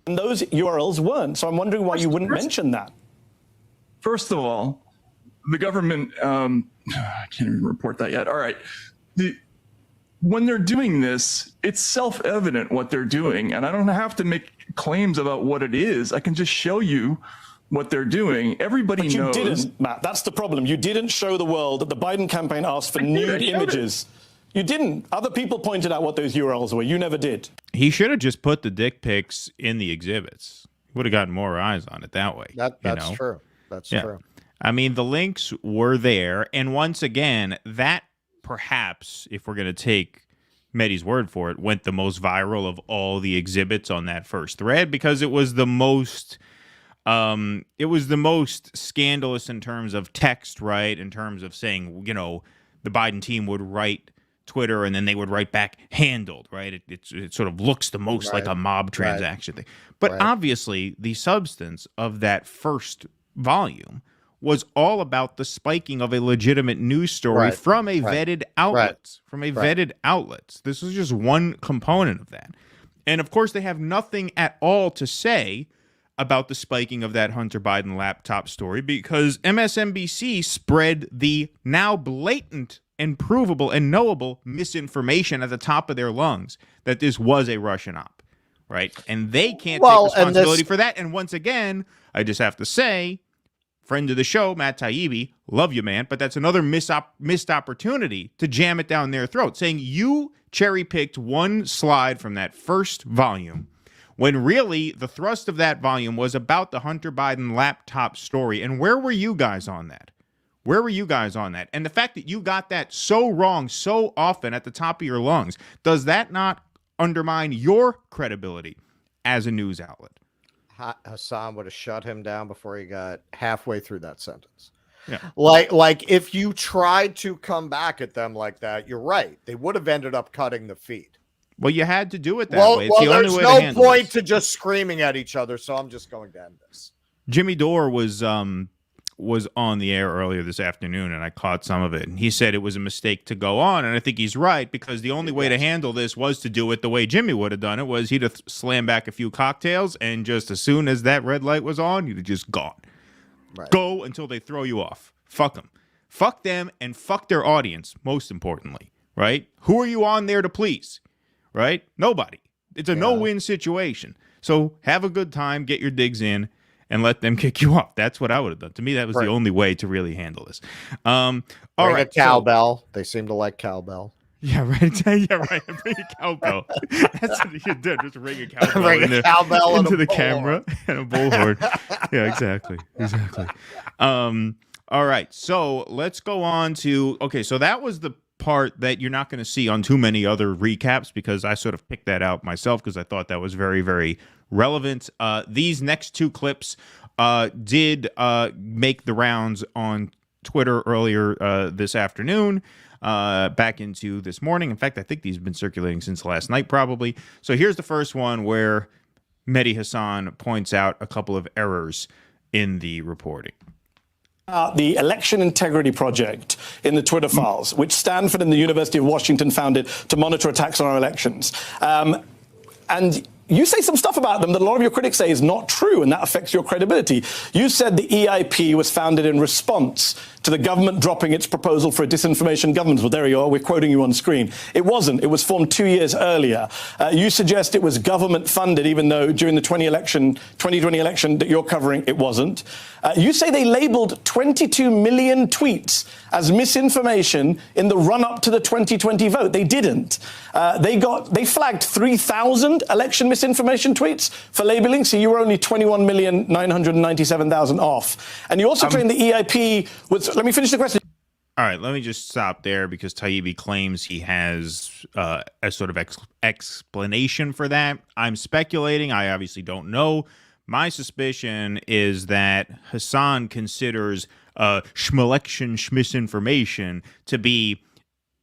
And those URLs weren't. So I'm wondering why you wouldn't mention that. First of all, the government, I can't even report that yet. All right. When they're doing this, it's self-evident what they're doing. And I don't have to make claims about what it is. I can just show you what they're doing. Everybody knows. But you didn't, Matt. That's the problem. You didn't show the world that the Biden campaign asked for nude images. You didn't. Other people pointed out what those URLs were. You never did. He should have just put the dick pics in the exhibits. Would have gotten more eyes on it that way. That's true. That's true. I mean, the links were there. And once again, that perhaps, if we're going to take Mehdi's word for it, went the most viral of all the exhibits on that first thread, because it was the most scandalous in terms of text, right? In terms of saying, you know, the Biden team would write Twitter and then they would write back handled, right? It sort of looks the most like a mob transaction thing. But obviously the substance of that first volume was all about the spiking of a legitimate news story from a vetted outlet, vetted outlets. This is just one component of that. And of course, they have nothing at all to say about the spiking of that Hunter Biden laptop story, because MSNBC spread the now blatant and provable and knowable misinformation at the top of their lungs that this was a Russian op, right? And they can't take responsibility for that. And once again, I just have to say, friend of the show, Matt Taibbi, love you, man, but that's another missed opportunity to jam it down their throat, saying you cherry-picked one slide from that first volume when really the thrust of that volume was about the Hunter Biden laptop story. And where were you guys on that? Where were you guys on that? And the fact that you got that so wrong so often at the top of your lungs, does that not undermine your credibility as a news outlet? Hasan would have shut him down before he got halfway through that sentence. Yeah. Like if you tried to come back at them like that, you're right. They would have ended up cutting the feed. Well, you had to do it that way. It's the only way there's to no handle point this. to just screaming at each other, so I'm just going to end this. Jimmy Dore was on the air earlier this afternoon, and I caught some of it. And he said it was a mistake to go on, and I think he's right, because the only way to handle this was to do it the way Jimmy would have done it, was he'd have slammed back a few cocktails, and just as soon as that red light was on, you'd have just gone. Right. Go until they throw you off. Fuck them. Fuck them and fuck their audience, most importantly, right? Who are you on there to please, right? Nobody. It's a no-win situation. So have a good time, get your digs in, and let them kick you off. That's what I would have done. To me, that was the only way to really handle this. All right, a cowbell. They seem to like cowbell. Yeah, right. Yeah, right. Bring a cowbell. That's what you did. Just ring a cowbell, into the camera and a bullhorn. Yeah, exactly. All right. So let's go on to, okay, so that was the part that you're not going to see on too many other recaps, because I sort of picked that out myself because I thought that was very, very relevant. These next two clips did make the rounds on Twitter earlier this afternoon, back into this morning. In fact, I think these have been circulating since last night, probably. So here's the first one where Mehdi Hasan points out a couple of errors in the reporting. The Election Integrity Project in the Twitter files, which Stanford and the University of Washington founded to monitor attacks on our elections. And you say some stuff about them that a lot of your critics say is not true, and that affects your credibility. You said the EIP was founded in response to the government dropping its proposal for a disinformation government. Well, there you are. We're quoting you on screen. It wasn't. It was formed 2 years earlier. You suggest it was government funded, even though during the 2020 election that you're covering, it wasn't. You say they labeled 22 million tweets as misinformation in the run-up to the 2020 vote. They didn't. They flagged 3,000 election misinformation tweets for labeling, so you were only 21,997,000 off. And you also claim the EIP was... Let me finish the question. All right, let me just stop there, because Taibbi claims he has a sort of explanation for that. I'm speculating. I obviously don't know. My suspicion is that Hasan considers schmelection misinformation to be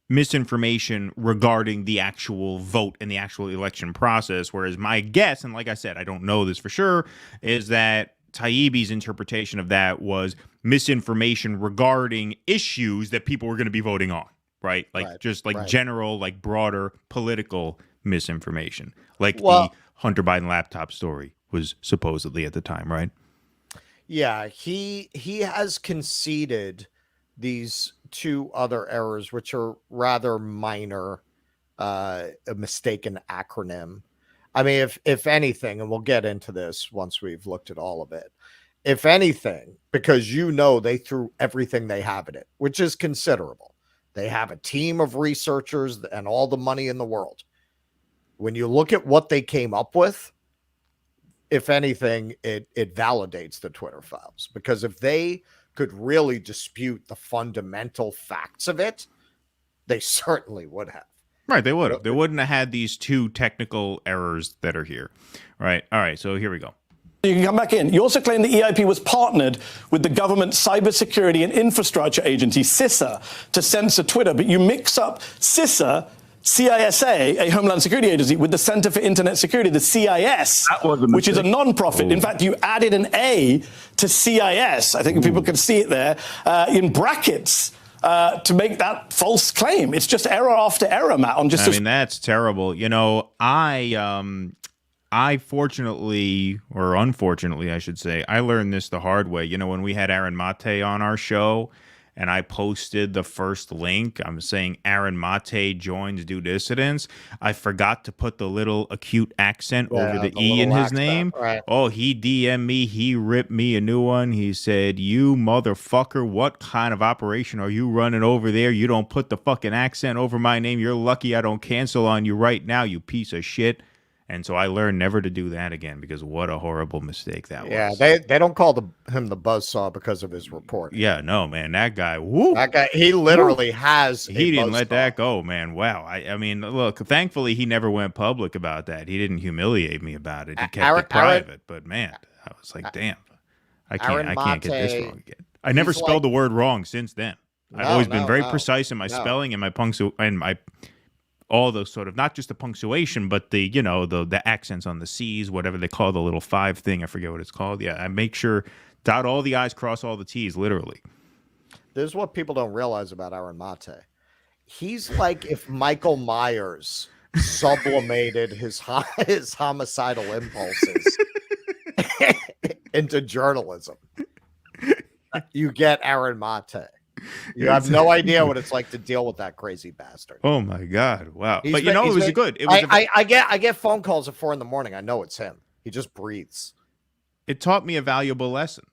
misinformation regarding the actual vote and the actual election process, whereas my guess, and like I said, I don't know this for sure, is that Taibbi's interpretation of that was misinformation regarding issues that people were going to be voting on, right? Like just like general, like broader political misinformation, like the Hunter Biden laptop story was supposedly at the time, right? Yeah, he has conceded these two other errors, which are rather minor, a mistaken acronym. I mean, if anything, and we'll get into this once we've looked at all of it, if anything, because they threw everything they have in it, which is considerable. They have a team of researchers and all the money in the world. When you look at what they came up with, if anything, it validates the Twitter files, because if they could really dispute the fundamental facts of it, they certainly would have. Right, they would have. They wouldn't have had these two technical errors that are here. Right. All right, so here we go. You can come back in. You also claim the EIP was partnered with the government Cybersecurity and Infrastructure Agency, CISA, to censor Twitter, but you mix up CISA, CISA, a Homeland Security Agency, with the Center for Internet Security, the CIS, which is a non-profit. In fact, you added an A to CIS. I think people can see it there in brackets. To make that false claim. It's just error after error, Matt. I mean, that's terrible. You know, I fortunately, or unfortunately, I should say, I learned this the hard way. You know, when we had Aaron Mate on our show, and I posted the first link, I'm saying Aaron Mate joins Do Dissidents, I forgot to put the little acute accent over the E in his name. Right. Oh, he DM'd me. He ripped me a new one. He said, "You motherfucker, what kind of operation are you running over there? You don't put the fucking accent over my name. You're lucky I don't cancel on you right now, you piece of shit." And so I learned never to do that again, because what a horrible mistake that was. Yeah, they don't call him the buzzsaw because of his report. Yeah, no, man, that guy, he literally has. He didn't let that go, man. Wow. I mean, look, thankfully he never went public about that. He didn't humiliate me about it. He kept it private. But man, I was like, damn, I can't get this wrong again. I never spelled the word wrong since then. I've always been very precise in my spelling and my all those sort of, not just the punctuation, but the, you know, the accents on the C's, whatever they call the little 5 thing. I forget what it's called. Yeah, I make sure, dot all the I's, cross all the T's, literally. There's what people don't realize about Aaron Mate. He's like if Michael Myers sublimated his homicidal impulses into journalism. You get Aaron Mate. You have no idea what it's like to deal with that crazy bastard. Oh my God! Wow! But you know, it was good. It was. I get phone calls at 4 a.m. I know it's him. He just breathes. It taught me a valuable lesson.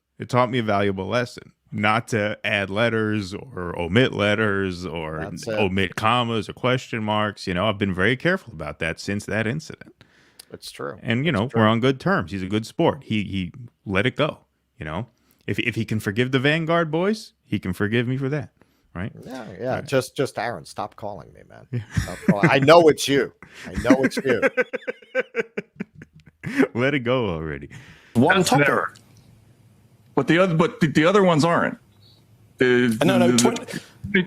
Not to add letters or omit letters or omit commas or question marks. You know, I've been very careful about that since that incident. It's true. And you know, we're on good terms. He's a good sport. He let it go. You know, if he can forgive the Vanguard boys, he can forgive me for that, right? Yeah. Right. Just Aaron, stop calling me, man. I know it's you. Let it go already. One topic. But the other ones aren't. The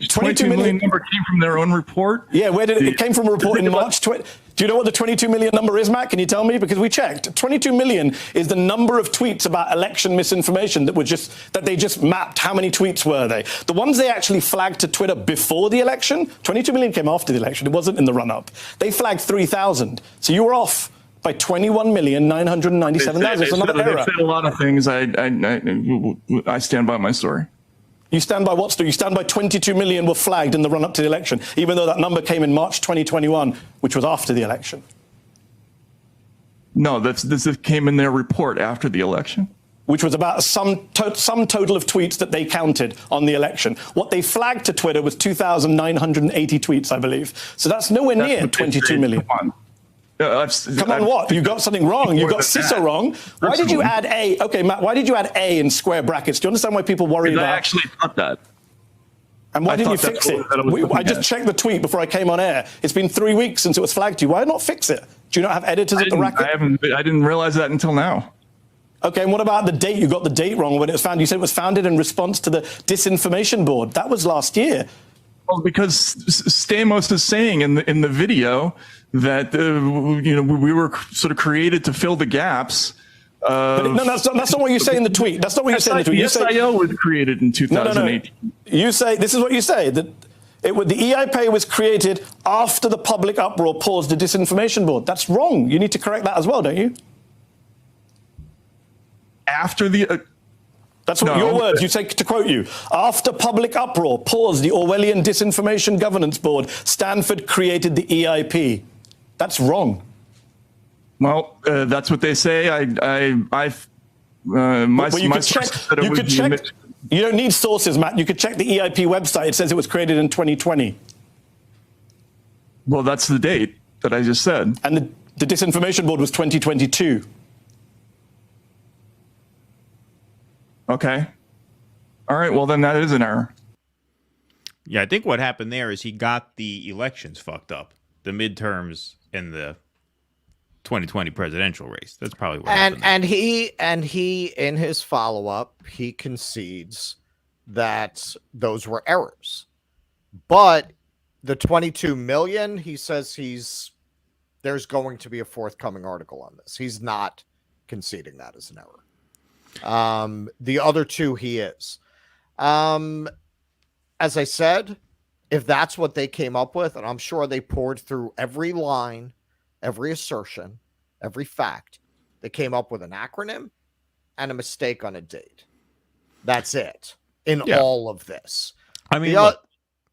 22 million number came from their own report. Yeah, where did it came from? A report in March. Do you know what the 22 million number is, Matt? Can you tell me? Because we checked. 22 million is the number of tweets about election misinformation that they just mapped. How many tweets were they? The ones they actually flagged to Twitter before the election. 22 million came after the election. It wasn't in the run-up. They flagged 3,000. So you were off by 21,997,000. It's another error. They said a lot of things. I stand by my story. You stand by what story? You stand by 22 million were flagged in the run-up to the election, even though that number came in March 2021, which was after the election. No, this came in their report after the election. Which was about some total of tweets that they counted on the election. What they flagged to Twitter was 2,980 tweets, I believe. So that's nowhere near 22 million. Come on, what? You got something wrong. You got CISA wrong. Why did you add A? Okay, Matt, why did you add A in square brackets? Do you understand why people worry about? I actually thought that. And why didn't you fix it? I just checked the tweet before I came on air. It's been 3 weeks since it was flagged to you. Why not fix it? Do you not have editors at the racket? I didn't realize that until now. Okay, and what about the date? You got the date wrong when it was found. You said it was founded in response to the Disinformation Board. That was last year. Well, because Stamos is saying in the video that we were sort of created to fill the gaps But no, that's not what you say in the tweet. That's not what you say in the tweet. The SIO was created in 2018. No. You say, this is what you say, that the EIP was created after the public uproar paused the disinformation board. That's wrong. You need to correct that as well, don't you? After the... That's what your words. You say, to quote you, after public uproar paused the Orwellian Disinformation Governance Board, Stanford created the EIP. That's wrong. Well, that's what they say. You don't need sources, Matt. You could check the EIP website. It says it was created in 2020. Well, that's the date that I just said. And the Disinformation Board was 2022. Okay. All right. Well, then that is an error. Yeah, I think what happened there is he got the elections fucked up, the midterms and the 2020 presidential race. That's probably what happened. And he in his follow-up, he concedes that those were errors. But the 22 million, he says there's going to be a forthcoming article on this. He's not conceding that as an error. The other two, he is. As I said, if that's what they came up with, and I'm sure they poured through every line, every assertion, every fact, they came up with an acronym and a mistake on a date. That's it in all of this. I mean,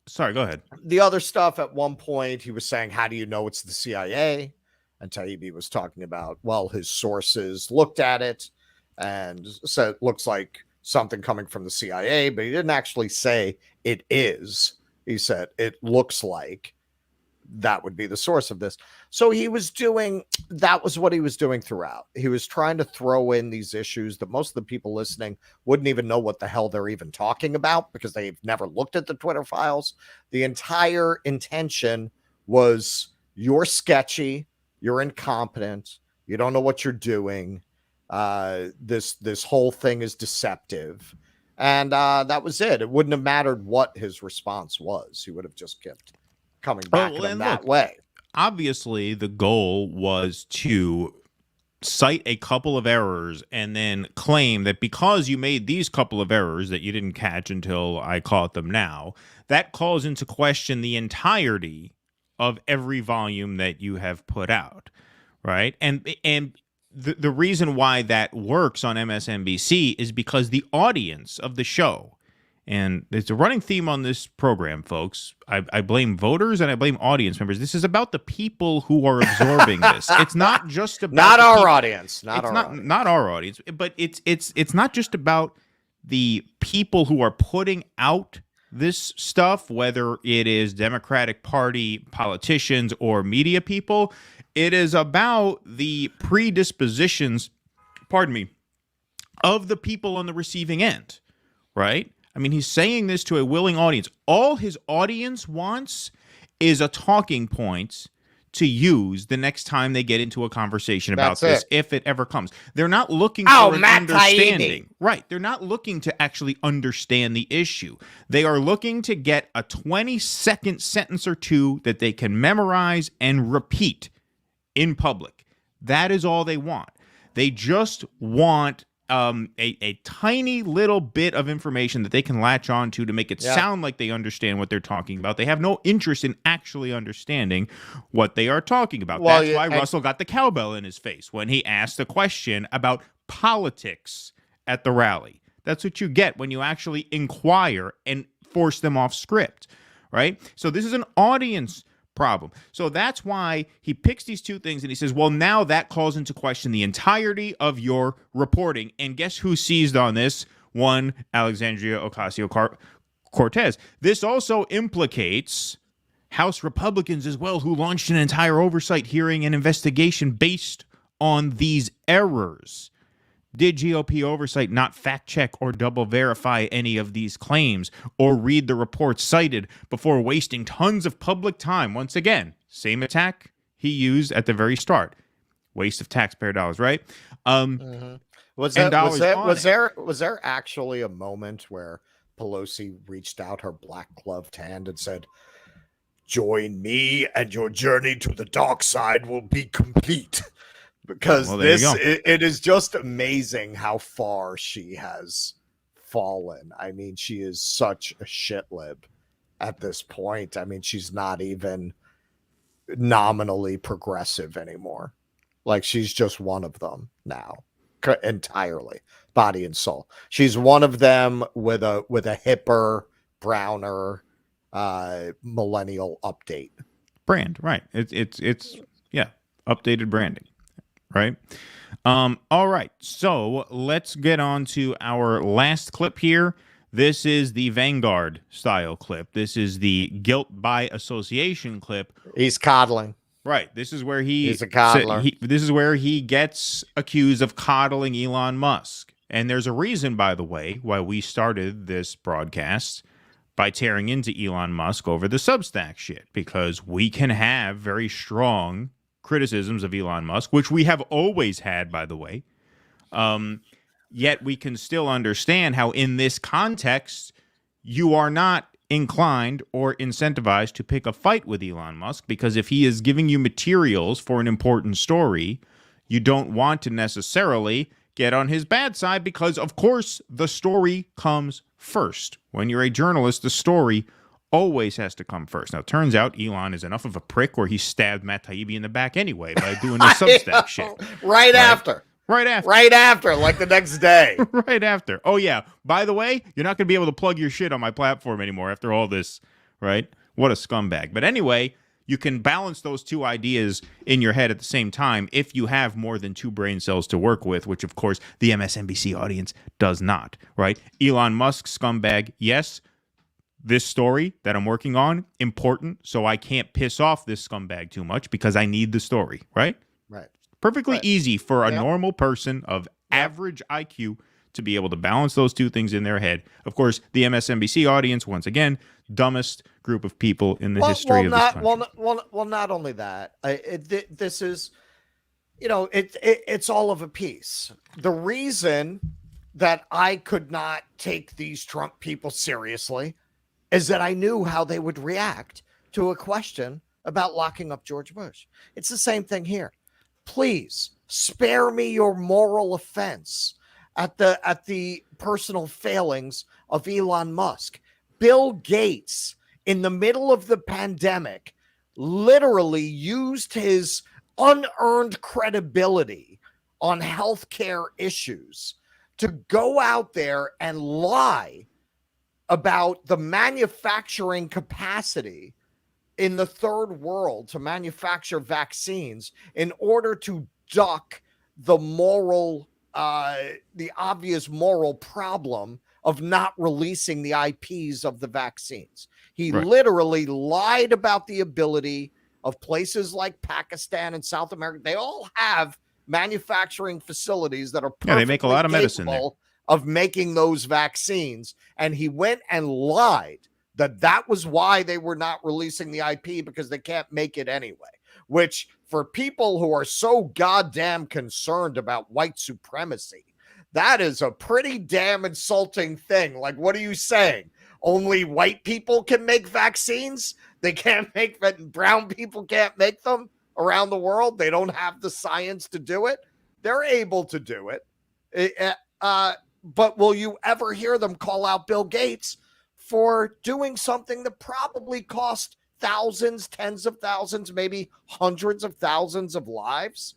sorry, go ahead. The other stuff, at one point, he was saying, how do you know it's the CIA? And Taibbi was talking about, well, his sources looked at it and said it looks like something coming from the CIA, but he didn't actually say it is. He said it looks like that would be the source of this. So that was what he was doing throughout. He was trying to throw in these issues that most of the people listening wouldn't even know what the hell they're even talking about because they've never looked at the Twitter files. The entire intention was, you're sketchy, you're incompetent, you don't know what you're doing. This whole thing is deceptive. And that was it. It wouldn't have mattered what his response was. He would have just kept coming back at him that way. Obviously, the goal was to cite a couple of errors and then claim that because you made these couple of errors that you didn't catch until I caught them now, that calls into question the entirety of every volume that you have put out, right? And the reason why that works on MSNBC is because the audience of the show, and there's a running theme on this program, folks. I blame voters and I blame audience members. This is about the people who are absorbing this. It's not just about not our audience, not our audience, but it's not just about the people who are putting out this stuff, whether it is Democratic Party politicians or media people. It is about the predispositions, of the people on the receiving end, right? I mean, he's saying this to a willing audience. All his audience wants is a talking point to use the next time they get into a conversation about this, if it ever comes. They're not looking for an understanding. Right. They're not looking to actually understand the issue. They are looking to get a 20-second sentence or two that they can memorize and repeat in public. That is all they want. They just want a tiny little bit of information that they can latch on to make it sound like they understand what they're talking about. They have no interest in actually understanding what they are talking about. Well, that's why Russell got the cowbell in his face when he asked a question about politics at the rally. That's what you get when you actually inquire and force them off script, right? So this is an audience problem. So that's why he picks these two things and he says, well, now that calls into question the entirety of your reporting. And guess who seized on this? One, Alexandria Ocasio-Cortez. This also implicates House Republicans as well, who launched an entire oversight hearing and investigation based on these errors. Did GOP oversight not fact check or double verify any of these claims or read the reports cited before wasting tons of public time? Once again, same attack he used at the very start. Waste of taxpayer dollars, right? Was there actually a moment where Pelosi reached out her black gloved hand and said, "Join me and your journey to the dark side will be complete"? because well, it is just amazing how far she has fallen. I mean, she is such a shitlib at this point. I mean, she's not even nominally progressive anymore. Like, she's just one of them now, entirely, body and soul. She's one of them with a hipper, browner, millennial update brand, right? It's yeah, updated branding, right? All right, so let's get on to our last clip here. This is the Vanguard style clip. This is the guilt by association clip. He's coddling. Right. This is where he's a coddler. This is where he gets accused of coddling Elon Musk. And there's a reason, by the way, why we started this broadcast by tearing into Elon Musk over the Substack shit, because we can have very strong criticisms of Elon Musk, which we have always had, by the way. Yet we can still understand how in this context, you are not inclined or incentivized to pick a fight with Elon Musk, because if he is giving you materials for an important story, you don't want to necessarily get on his bad side, because of course the story comes first. When you're a journalist, the story always has to come first. Now, it turns out Elon is enough of a prick where he stabbed Matt Taibbi in the back anyway by doing his Substack shit. Right after, like the next day. Right after. Oh, yeah. By the way, you're not going to be able to plug your shit on my platform anymore after all this, right? What a scumbag. But anyway, you can balance those two ideas in your head at the same time if you have more than two brain cells to work with, which, of course, the MSNBC audience does not, right? Elon Musk, scumbag, yes. This story that I'm working on, important, so I can't piss off this scumbag too much because I need the story, right? Right. Perfectly easy for a normal person of average IQ to be able to balance those two things in their head. Of course, the MSNBC audience, once again, dumbest group of people in the history of this country. Well, not only that, this is, it's all of a piece. The reason that I could not take these Trump people seriously is that I knew how they would react to a question about locking up George Bush. It's the same thing here. Please spare me your moral offense at the personal failings of Elon Musk. Bill Gates, in the middle of the pandemic, literally used his unearned credibility on healthcare issues to go out there and lie about the manufacturing capacity in the third world to manufacture vaccines in order to duck the obvious moral problem of not releasing the IPs of the vaccines. He literally lied about the ability of places like Pakistan and South America. They all have manufacturing facilities that are they make a lot of medicine there, of making those vaccines. And he went and lied that was why they were not releasing the IP, because they can't make it anyway, which for people who are so goddamn concerned about white supremacy, that is a pretty damn insulting thing. Like, what are you saying? Only white people can make vaccines? They can't make that. Brown people can't make them around the world. They don't have the science to do it. They're able to do it. But will you ever hear them call out Bill Gates for doing something that probably cost thousands, tens of thousands, maybe hundreds of thousands of lives?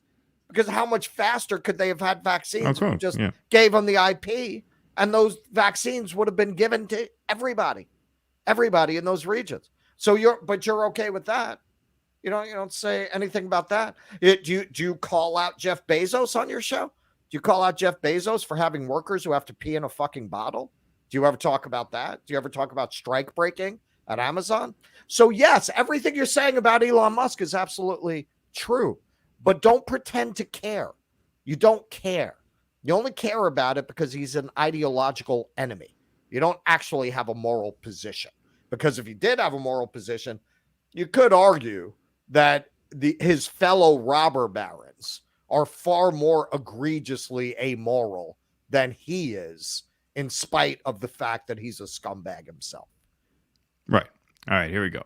Because how much faster could they have had vaccines if you just gave them the IP, and those vaccines would have been given to everybody in those regions? So you're okay with that. You don't say anything about that. Do you call out Jeff Bezos on your show? Do you call out Jeff Bezos for having workers who have to pee in a fucking bottle? Do you ever talk about that? Do you ever talk about strike breaking at Amazon? So yes, everything you're saying about Elon Musk is absolutely true, but don't pretend to care. You don't care. You only care about it because he's an ideological enemy. You don't actually have a moral position, because if you did have a moral position, you could argue that his fellow robber barons are far more egregiously amoral than he is, in spite of the fact that he's a scumbag himself. Right. All right, here we go.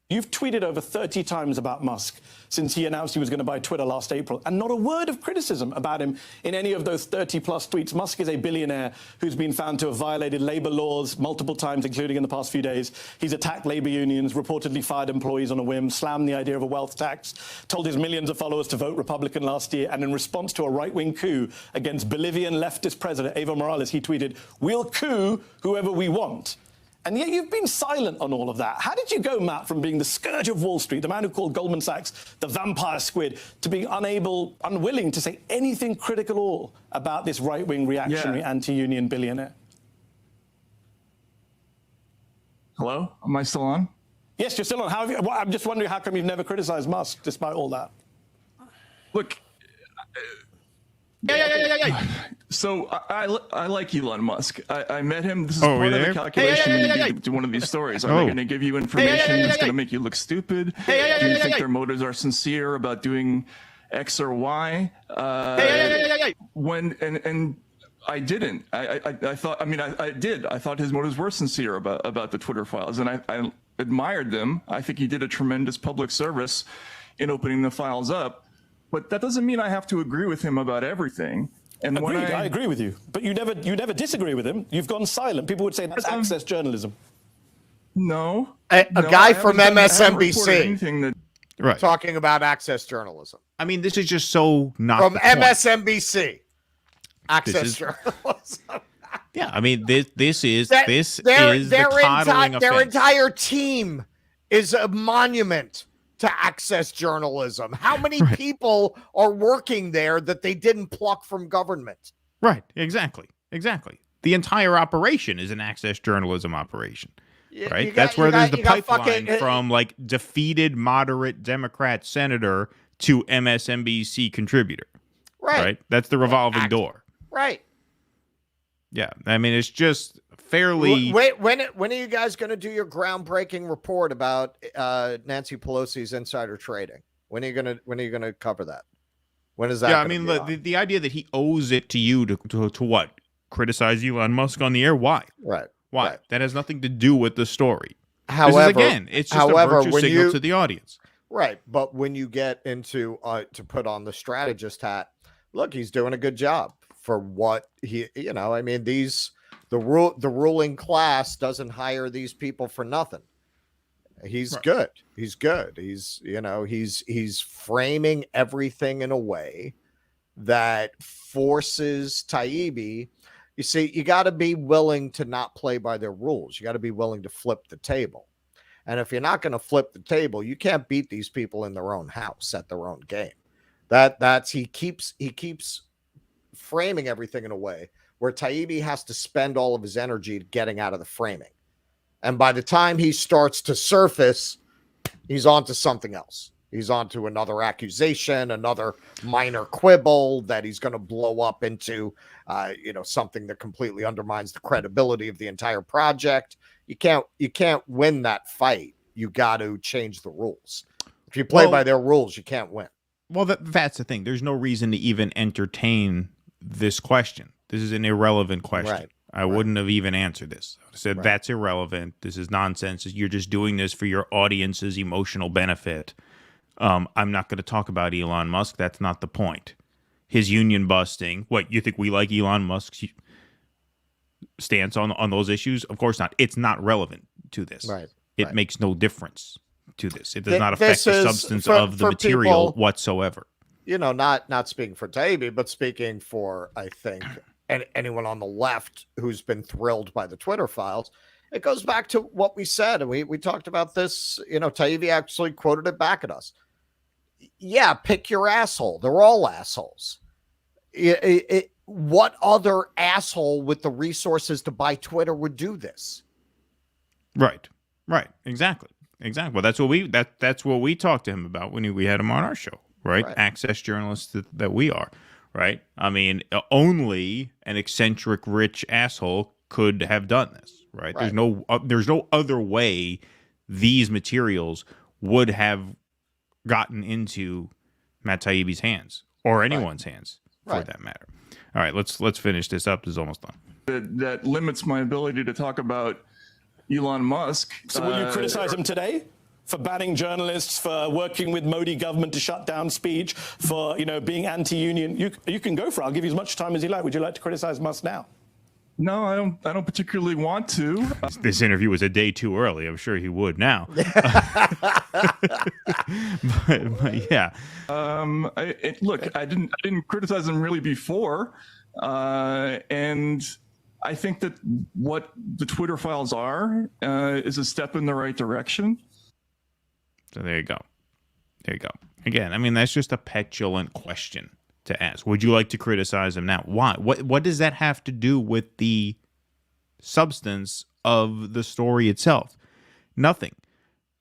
You've tweeted over 30 times about Musk since he announced he was going to buy Twitter last April, and not a word of criticism about him in any of those 30-plus tweets. Musk is a billionaire who's been found to have violated labor laws multiple times, including in the past few days. He's attacked labor unions, reportedly fired employees on a whim, slammed the idea of a wealth tax, told his millions of followers to vote Republican last year, and in response to a right-wing coup against Bolivian leftist president Evo Morales, he tweeted, "We'll coup whoever we want." And yet you've been silent on all of that. How did you go, Matt, from being the scourge of Wall Street, the man who called Goldman Sachs the vampire squid, to being unwilling to say anything critical at all about this right-wing reactionary anti-union billionaire? Hello? Am I still on? Yes, you're still on. I'm just wondering how come you've never criticized Musk despite all that? Look. So I like Elon Musk. I met him. This is part of the calculation when you do one of these stories. Are they going to give you information that's going to make you look stupid? Do you think their motives are sincere about doing X or Y? And I didn't. I thought. I mean, I did. I thought his motives were sincere about the Twitter files, and I admired them. I think he did a tremendous public service in opening the files up. But that doesn't mean I have to agree with him about everything. And Agreed, I agree with you. But you never disagree with him. You've gone silent. People would say that's access journalism. No. A guy from MSNBC right. talking about access journalism. I mean, this is just so not from MSNBC. Access journalism. Yeah, I mean, this is the coddling offense. Their entire team is a monument to access journalism. How many people are working there that they didn't pluck from government? Right, exactly. The entire operation is an access journalism operation, right? That's where there's the pipeline from like defeated moderate Democrat senator to MSNBC contributor, right? That's the revolving door. Right. Yeah, I mean, it's just fairly. Wait, when are you guys going to do your groundbreaking report about Nancy Pelosi's insider trading? When are you going to cover that? When is that? Yeah, I mean, the idea that he owes it to you to what? Criticize Elon Musk on the air? Why? Right. Why? Right. That has nothing to do with the story. However, again, it's just a virtue signal to the audience. Right, but when you get into to put on the strategist hat, look, he's doing a good job for what he. I mean, the ruling class doesn't hire these people for nothing. He's good. He's good. He's framing everything in a way that forces Taibbi. You see, you got to be willing to not play by their rules. You got to be willing to flip the table. And if you're not going to flip the table, you can't beat these people in their own house at their own game. He keeps framing everything in a way where Taibbi has to spend all of his energy getting out of the framing. And by the time he starts to surface, he's on to something else. He's on to another accusation, another minor quibble that he's going to blow up into, something that completely undermines the credibility of the entire project. You can't win that fight. You got to change the rules. If you play by their rules, you can't win. Well, that's the thing. There's no reason to even entertain this question. This is an irrelevant question. Right. I wouldn't have even answered this. I said, that's irrelevant. This is nonsense. You're just doing this for your audience's emotional benefit. I'm not going to talk about Elon Musk. That's not the point. His union busting. What, you think we like Elon Musk's stance on those issues? Of course not. It's not relevant to this. Right. It makes no difference to this. It does not affect the substance of the material people, whatsoever. Not speaking for Taibbi, but speaking for, I think, anyone on the left who's been thrilled by the Twitter files. It goes back to what we said, and we talked about this. Taibbi actually quoted it back at us. Yeah, pick your asshole. They're all assholes. What other asshole with the resources to buy Twitter would do this? Right. Exactly. Well, that's what we talked to him about when we had him on our show. Right? Access journalists that we are. Right. I mean, only an eccentric rich asshole could have done this. Right. There's no other way these materials would have gotten into Matt Taibbi's hands or anyone's hands for that matter. All right, let's finish this up. This is almost done. That limits my ability to talk about Elon Musk. So will you criticize him today? for banning journalists, for working with Modi government to shut down speech, for being anti-union. You can go for it. I'll give you as much time as you like. Would you like to criticize Musk now? No, I don't particularly want to. This interview was a day too early. I'm sure he would now. but yeah. Look, I didn't criticize him really before, and I think that what the Twitter files are is a step in the right direction. So there you go. There you go. Again, I mean, that's just a petulant question to ask. Would you like to criticize him now? Why? What does that have to do with the substance of the story itself? Nothing.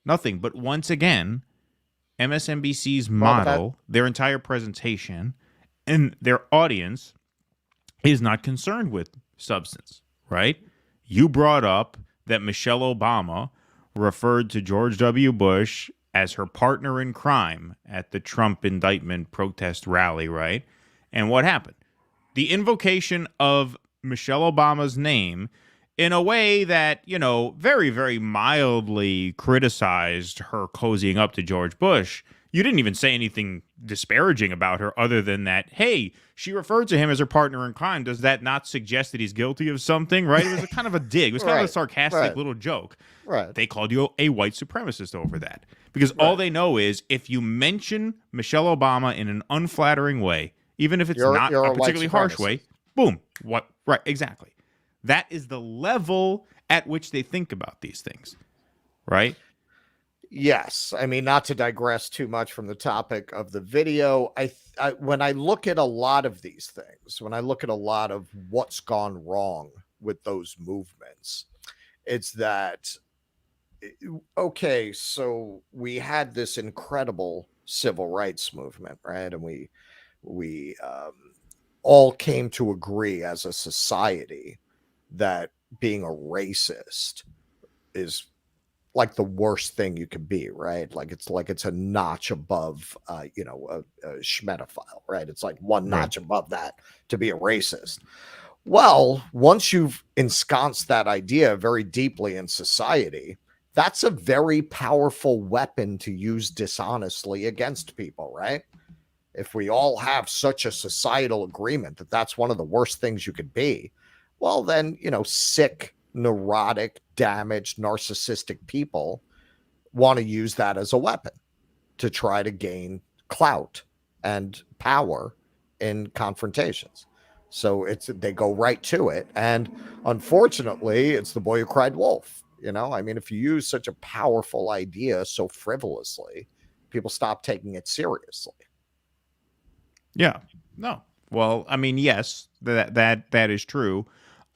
But once again, MSNBC's model, their entire presentation, and their audience is not concerned with substance, right? You brought up that Michelle Obama referred to George W. Bush as her partner in crime at the Trump indictment protest rally, right? And what happened? The invocation of Michelle Obama's name in a way that, very, very mildly criticized her cozying up to George Bush. You didn't even say anything disparaging about her other than that, hey, she referred to him as her partner in crime. Does that not suggest that he's guilty of something, right? It was a kind of a dig. It was kind of a sarcastic little joke. Right. They called you a white supremacist over that. Because all they know is if you mention Michelle Obama in an unflattering way, even if it's not a particularly harsh way, boom. What? Right, exactly. That is the level at which they think about these things, right? Yes. I mean, not to digress too much from the topic of the video, I when I look at a lot of these things, when I look at a lot of what's gone wrong with those movements, it's that, okay, so we had this incredible civil rights movement, right? And we all came to agree as a society that being a racist is like the worst thing you could be, right? Like it's a notch above, a schmetophile, right? It's like one notch above that to be a racist. Well, once you've ensconced that idea very deeply in society, that's a very powerful weapon to use dishonestly against people, right? If we all have such a societal agreement that that's one of the worst things you could be, well, then, sick, neurotic, damaged, narcissistic people want to use that as a weapon to try to gain clout and power in confrontations. So they go right to it. And unfortunately, it's the boy who cried wolf. I mean, if you use such a powerful idea so frivolously, people stop taking it seriously. Yeah. No. Well, I mean, yes, that is true.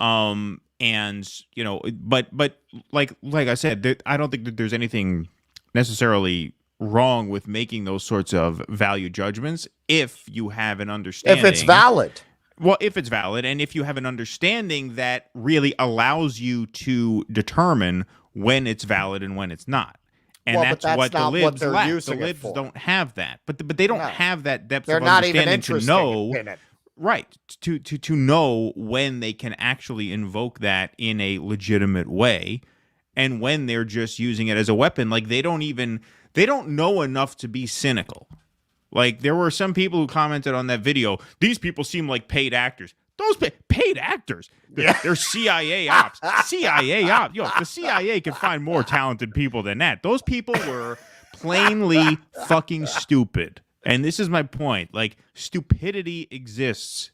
And but like I said, I don't think that there's anything necessarily wrong with making those sorts of value judgments if you have an understanding. If it's valid. Well, if it's valid, and if you have an understanding that really allows you to determine when it's valid and when it's not. And that's what the libs lack. The libs don't have that. But they don't have that depth of understanding to know. Right. To know when they can actually invoke that in a legitimate way and when they're just using it as a weapon. Like they don't know enough to be cynical. Like there were some people who commented on that video, these people seem like paid actors. Those paid actors, they're CIA ops. CIA ops. Yo, the CIA can find more talented people than that. Those people were plainly fucking stupid. And this is my point. Like, stupidity exists.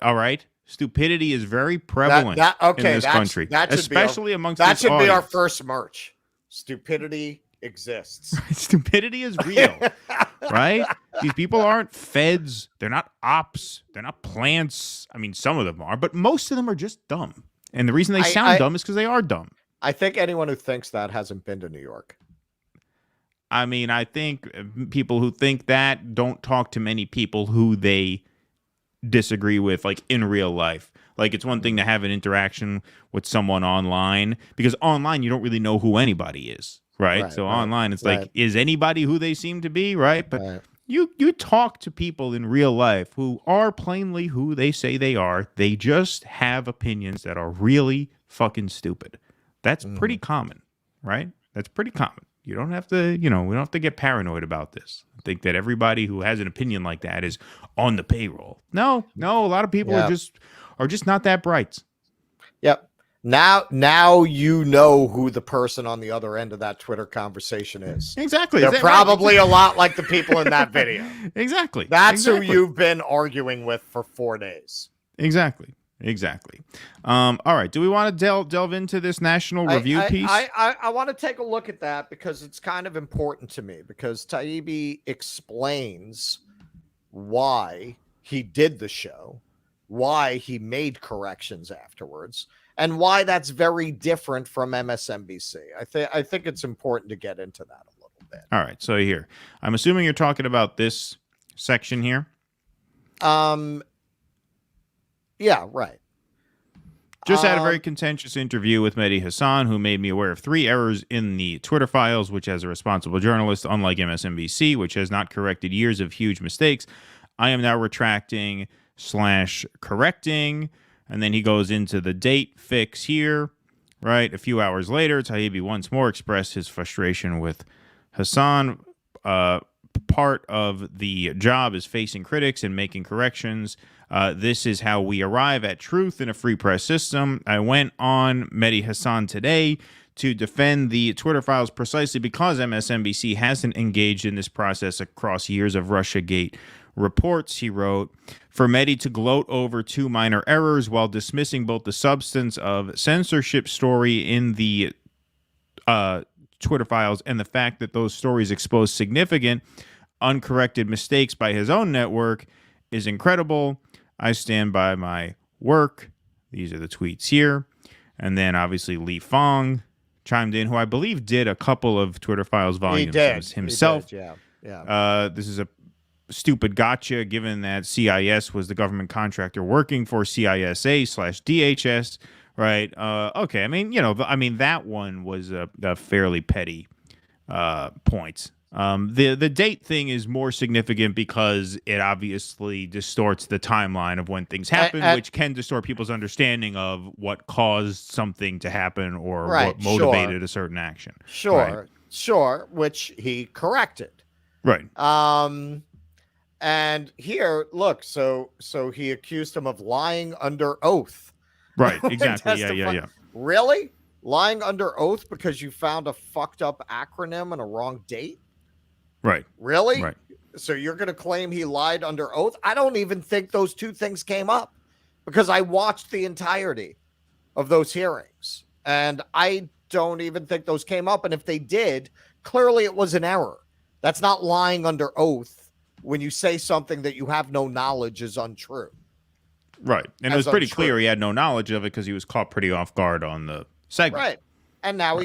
All right? Stupidity is very prevalent in this country, especially amongst this audience. That should be our first merch. Stupidity exists. Stupidity is real, right? These people aren't feds. They're not ops. They're not plants. I mean, some of them are, but most of them are just dumb. And the reason they sound dumb is because they are dumb. I think anyone who thinks that hasn't been to New York. I mean, I think people who think that don't talk to many people who they disagree with, like in real life. Like it's one thing to have an interaction with someone online, because online you don't really know who anybody is, right? So online it's like, is anybody who they seem to be, right? But you talk to people in real life who are plainly who they say they are. They just have opinions that are really fucking stupid. That's pretty common, right? That's pretty common. You don't have to, we don't have to get paranoid about this. Think that everybody who has an opinion like that is on the payroll. No, a lot of people are just not that bright. Yep. Now you know who the person on the other end of that Twitter conversation is. Exactly. They're probably a lot like the people in that video. Exactly. That's who you've been arguing with for 4 days. Exactly. All right. Do we want to delve into this national review piece? I want to take a look at that because it's kind of important to me, because Taibbi explains why he did the show, why he made corrections afterwards, and why that's very different from MSNBC. I think it's important to get into that a little bit. All right. So here, I'm assuming you're talking about this section here. Yeah, right. Just had a very contentious interview with Mehdi Hasan, who made me aware of 3 errors in the Twitter files, which, as a responsible journalist, unlike MSNBC, which has not corrected years of huge mistakes, I am now retracting/correcting. And then he goes into the date fix here, right? A few hours later, Taibbi once more expressed his frustration with Hasan. Part of the job is facing critics and making corrections. This is how we arrive at truth in a free press system. I went on Mehdi Hasan today to defend the Twitter files precisely because MSNBC hasn't engaged in this process across years of Russiagate reports, he wrote. For Mehdi to gloat over 2 minor errors while dismissing both the substance of censorship story in the Twitter files and the fact that those stories expose significant uncorrected mistakes by his own network is incredible. I stand by my work. These are the tweets here. And then obviously Li Fong chimed in, who I believe did a couple of Twitter files volumes himself. He did, yeah. This is a stupid gotcha, given that CIS was the government contractor working for CISA/DHS, right? Okay, I mean, that one was a fairly petty point. The date thing is more significant because it obviously distorts the timeline of when things happen, which can distort people's understanding of what caused something to happen or what motivated a certain action. Sure, which he corrected. Right. And here, look, so he accused him of lying under oath. Right, exactly. Yeah. Really? Lying under oath because you found a fucked up acronym and a wrong date? Right. Really? Right. So you're going to claim he lied under oath? I don't even think those 2 things came up because I watched the entirety of those hearings and I don't even think those came up. And if they did, clearly it was an error. That's not lying under oath when you say something that you have no knowledge is untrue. Right. And it was pretty clear he had no knowledge of it because he was caught pretty off guard on the segment. Right. And now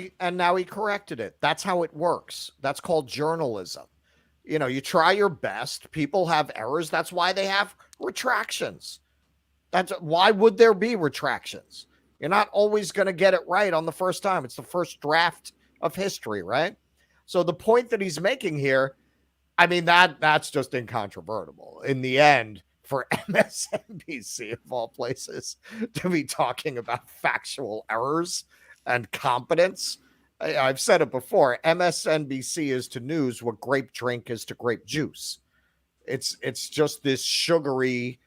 he corrected it. That's how it works. That's called journalism. You try your best. People have errors. That's why they have retractions. Why would there be retractions? You're not always going to get it right on the first time. It's the first draft of history, right? So the point that he's making here, I mean, that's just incontrovertible. In the end, for MSNBC, of all places, to be talking about factual errors and competence. I've said it before. MSNBC is to news what grape drink is to grape juice. It's just this sugary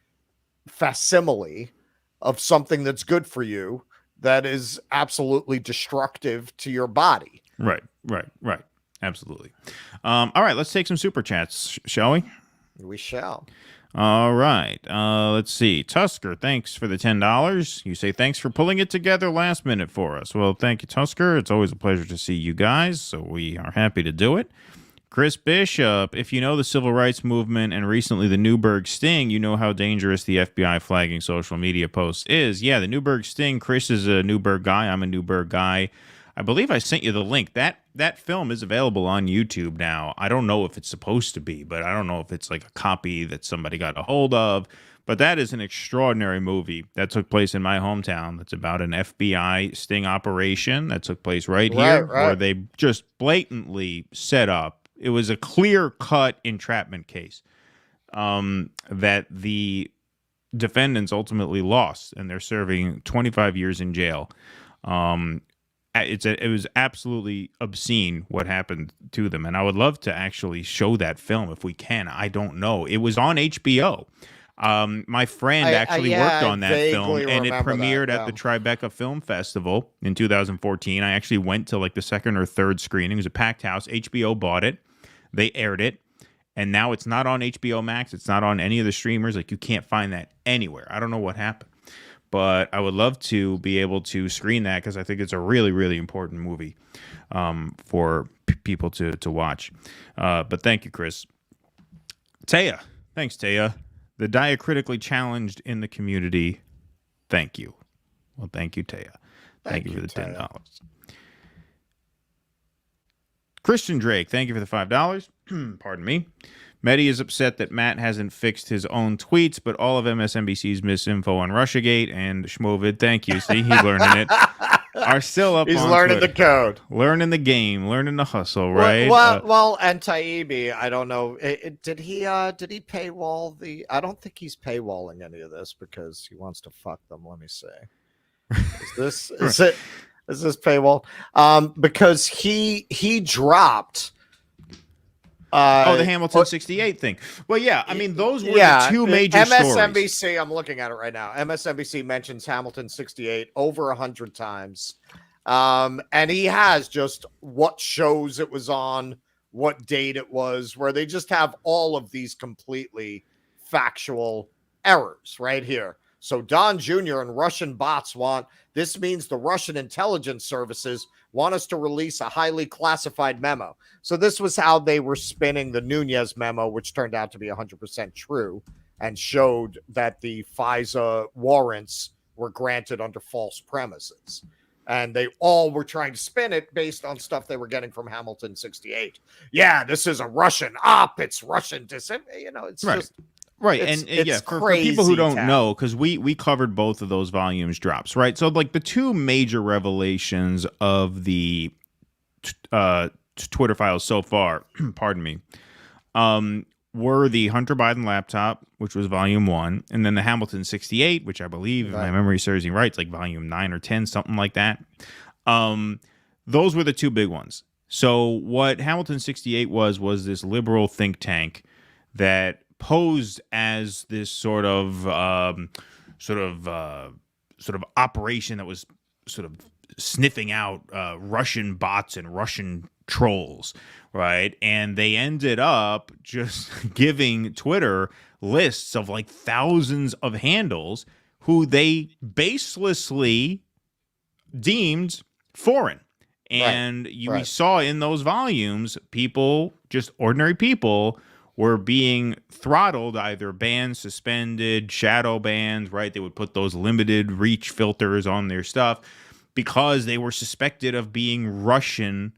facsimile of something that's good for you that is absolutely destructive to your body. Right. Absolutely. All right, let's take some super chats, shall we? We shall. All right. Let's see. Tusker, thanks for the $10. You say thanks for pulling it together last minute for us. Well, thank you, Tusker. It's always a pleasure to see you guys, so we are happy to do it. Chris Bishop, if you know the civil rights movement and recently the Newburgh sting, you know how dangerous the FBI flagging social media posts is. Yeah, the Newburgh sting. Chris is a Newburgh guy. I'm a Newburgh guy. I believe I sent you the link. That film is available on YouTube now. I don't know if it's supposed to be, but I don't know if it's like a copy that somebody got a hold of. But that is an extraordinary movie that took place in my hometown. That's about an FBI sting operation that took place right here, where they just blatantly set up. It was a clear-cut entrapment case that the defendants ultimately lost, and they're serving 25 years in jail. it was absolutely obscene what happened to them, and I would love to actually show that film if we can. I don't know. It was on HBO. My friend actually worked on that film, and it premiered at the Tribeca Film Festival in 2014. I actually went to like the second or third screening. It was a packed house. HBO bought it. They aired it, and now it's not on HBO Max. It's not on any of the streamers. Like, you can't find that anywhere. I don't know what happened. But I would love to be able to screen that because I think it's a really, really important movie for people to watch. But thank you, Chris. Taya. Thanks, Taya. The diacritically challenged in the community. Thank you. Well, thank you, Taya. Thank you for the $10. Christian Drake, thank you for the $5. Pardon me. Mehdi is upset that Matt hasn't fixed his own tweets, but all of MSNBC's misinfo on Russiagate and Schmovid, thank you, see, he's learning it, are still up on He's learning Twitter. the code. Learning the game, learning the hustle, right? Well, and Taibbi, I don't know, did he paywall the, I don't think he's paywalling any of this because he wants to fuck them, let me see. Is this paywall? Because he dropped... the Hamilton 68 thing. Well, yeah, I mean, those were the two major MSNBC, stories. I'm looking at it right now. MSNBC mentions Hamilton 68 over 100 times. And he has just what shows it was on, what date it was, where they just have all of these completely factual errors right here. So Don Jr. and Russian bots this means the Russian intelligence services want us to release a highly classified memo. So this was how they were spinning the Nunez memo, which turned out to be 100% true and showed that the FISA warrants were granted under false premises. And they all were trying to spin it based on stuff they were getting from Hamilton 68. Yeah, this is a Russian op. It's Russian. It's right. just... Right, and yeah, for people who don't know, because we covered both of those volumes drops, right? So, like, the two major revelations of the Twitter files so far, pardon me, were the Hunter Biden laptop, which was volume 1, and then the Hamilton 68, which I believe, if my memory serves me right, it's like volume 9 or 10, something like that. Those were the two big ones. So what Hamilton 68 was this liberal think tank that posed as this sort of operation that was sort of sniffing out Russian bots and Russian trolls, right? And they ended up just giving Twitter lists of like thousands of handles who they baselessly deemed foreign. And we saw in those volumes, people, just ordinary people, were being throttled, either banned, suspended, shadow banned, right? They would put those limited reach filters on their stuff because they were suspected of being Russian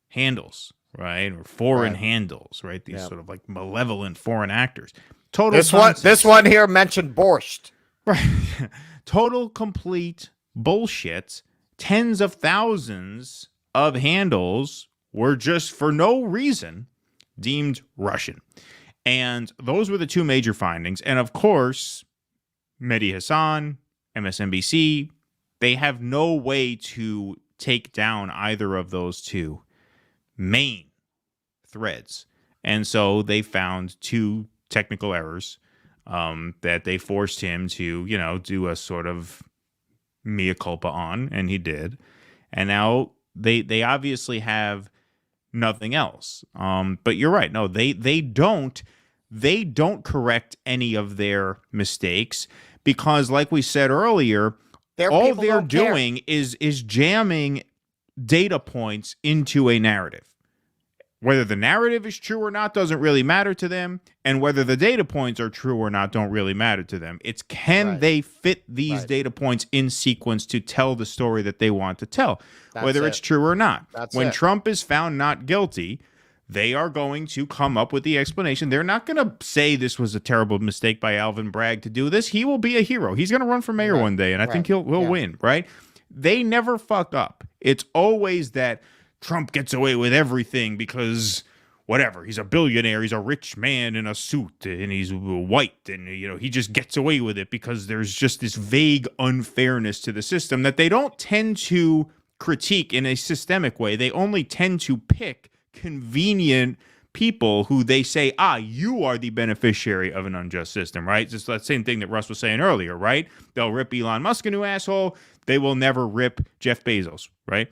handles, right? Or foreign handles, right? These sort of like malevolent foreign actors. This one here mentioned borscht. Right. Total complete bullshit. Tens of thousands of handles were just for no reason deemed Russian. And those were the two major findings. And of course, Mehdi Hasan, MSNBC, they have no way to take down either of those two main threads. And so they found two technical errors that they forced him to, do a sort of mea culpa on, and he did. And now they obviously have nothing else. But you're right. No, they don't correct any of their mistakes because, like we said earlier, all they're doing is jamming data points into a narrative. Whether the narrative is true or not doesn't really matter to them, and whether the data points are true or not don't really matter to them. It's can they fit these data points in sequence to tell the story that they want to tell, whether it's true or not. When Trump is found not guilty, they are going to come up with the explanation. They're not going to say this was a terrible mistake by Alvin Bragg to do this. He will be a hero. He's going to run for mayor one day, and I think he'll win, right? They never fuck up. It's always that Trump gets away with everything because whatever, he's a billionaire, he's a rich man in a suit, and he's white, and he just gets away with it because there's just this vague unfairness to the system that they don't tend to critique in a systemic way. They only tend to pick convenient people who they say, you are the beneficiary of an unjust system, right? Just that same thing that Russ was saying earlier, right? They'll rip Elon Musk a new asshole. They will never rip Jeff Bezos, right?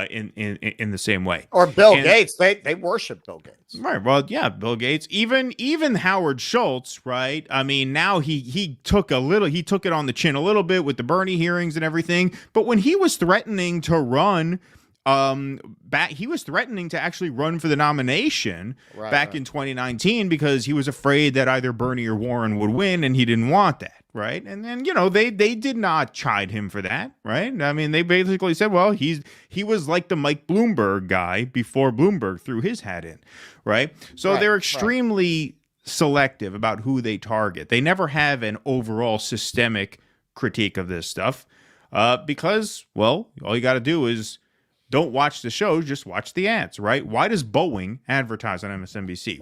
In the same way. Or Bill Gates. They worship Bill Gates. Right. Well, yeah, Bill Gates. Even Howard Schultz, right? I mean, now he took it on the chin a little bit with the Bernie hearings and everything. But when he was threatening to run, he was threatening to actually run for the nomination back in 2019 because he was afraid that either Bernie or Warren would win, and he didn't want that. Right. And then, they did not chide him for that. Right. I mean, they basically said, well, he was like the Mike Bloomberg guy before Bloomberg threw his hat in. Right. So they're extremely selective about who they target. They never have an overall systemic critique of this stuff because, well, all you got to do is don't watch the shows, just watch the ads, right? Why does Boeing advertise on MSNBC?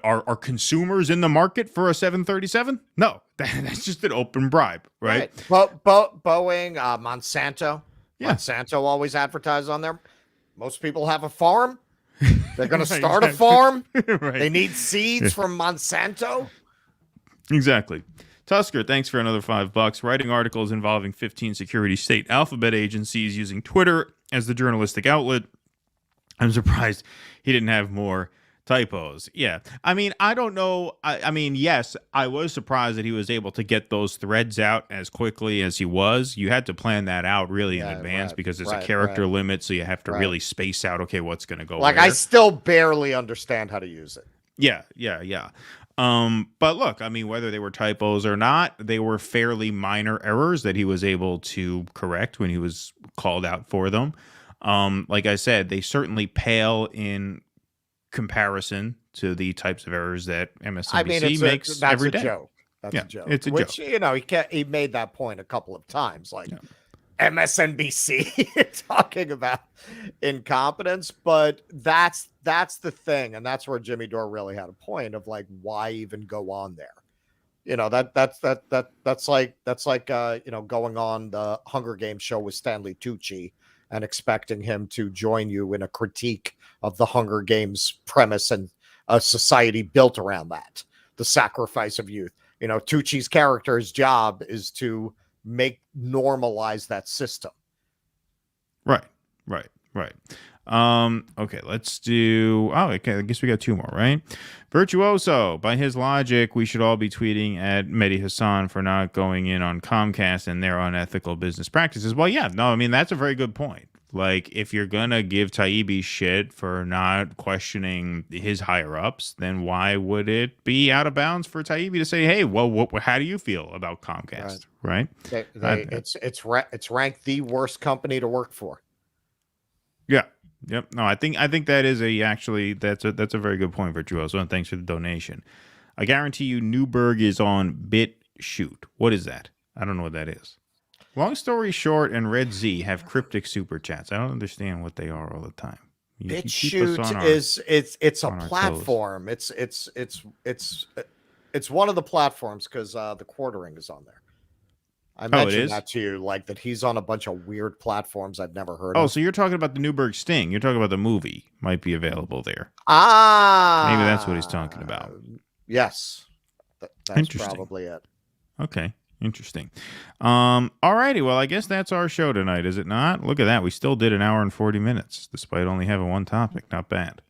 Are consumers in the market for a 737? No, that's just an open bribe, right? Boeing, Monsanto. Yeah. Monsanto always advertises on there. Most people have a farm. They're going to start a farm. Right. They need seeds from Monsanto. Exactly. Tusker, thanks for another $5. Writing articles involving 15 security state alphabet agencies using Twitter as the journalistic outlet. I'm surprised he didn't have more typos. Yeah. I mean, I don't know. I mean, yes, I was surprised that he was able to get those threads out as quickly as he was. You had to plan that out really in advance because there's a character limit. So you have to really space out, okay, what's going to go where. I still barely understand how to use it. Yeah. But look, I mean, whether they were typos or not, they were fairly minor errors that he was able to correct when he was called out for them. Like I said, they certainly pale in comparison to the types of errors that MSNBC makes every day. That's a joke. It's a joke. He made that point a couple of times, MSNBC talking about incompetence, but that's the thing, and that's where Jimmy Dore really had a point of why even go on there? That's like going on the Hunger Games show with Stanley Tucci and expecting him to join you in a critique of the Hunger Games premise and a society built around that, the sacrifice of youth. Tucci's character's job is to normalize that system. Right. Okay, let's do. Okay, I guess we got two more, right? Virtuoso. By his logic, we should all be tweeting at Mehdi Hasan for not going in on Comcast and their unethical business practices. Well, yeah, no, I mean, that's a very good point. If you're gonna give Taibbi shit for not questioning his higher ups, then why would it be out of bounds for Taibbi to say, "Hey, well, how do you feel about Comcast?" Right? It's ranked the worst company to work for. Yeah. Yep. No, I think that is that's a very good point, Virtuoso, and thanks for the donation. I guarantee you Newberg is on BitChute. What is that? I don't know what that is. Long story short, and Red Z have cryptic super chats. I don't understand what they are all the time. BitChute is a platform. It's one of the platforms because the Quartering is on there. I mentioned that to you, that he's on a bunch of weird platforms I've never heard of. Oh, so you're talking about the Newberg Sting. You're talking about the movie might be available there. Maybe that's what he's talking about. Yes. That's probably it. Okay. Interesting. All righty. Well, I guess that's our show tonight, is it not? Look at that. We still did an hour and 40 minutes, despite only having one topic. Not bad.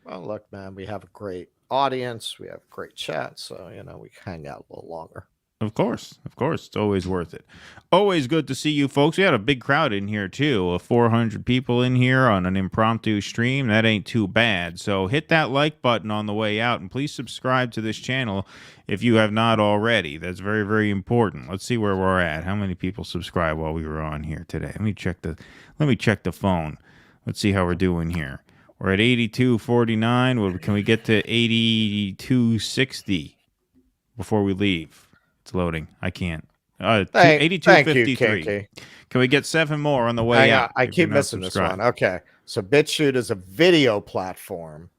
Well, look, man, we have a great audience. We have great chat. So, we hang out a little longer. Of course. It's always worth it. Always good to see you folks. We had a big crowd in here, too. 400 people in here on an impromptu stream. That ain't too bad. So hit that like button on the way out, and please subscribe to this channel if you have not already. That's very, very important. Let's see where we're at. How many people subscribed while we were on here today? Let me check the phone. Let's see how we're doing here. We're at 8249. Can we get to 8260 before we leave? It's loading. I can't. 8253. Can we get 7 more on the way out? I keep missing this one. Okay. So BitChute is a video platform.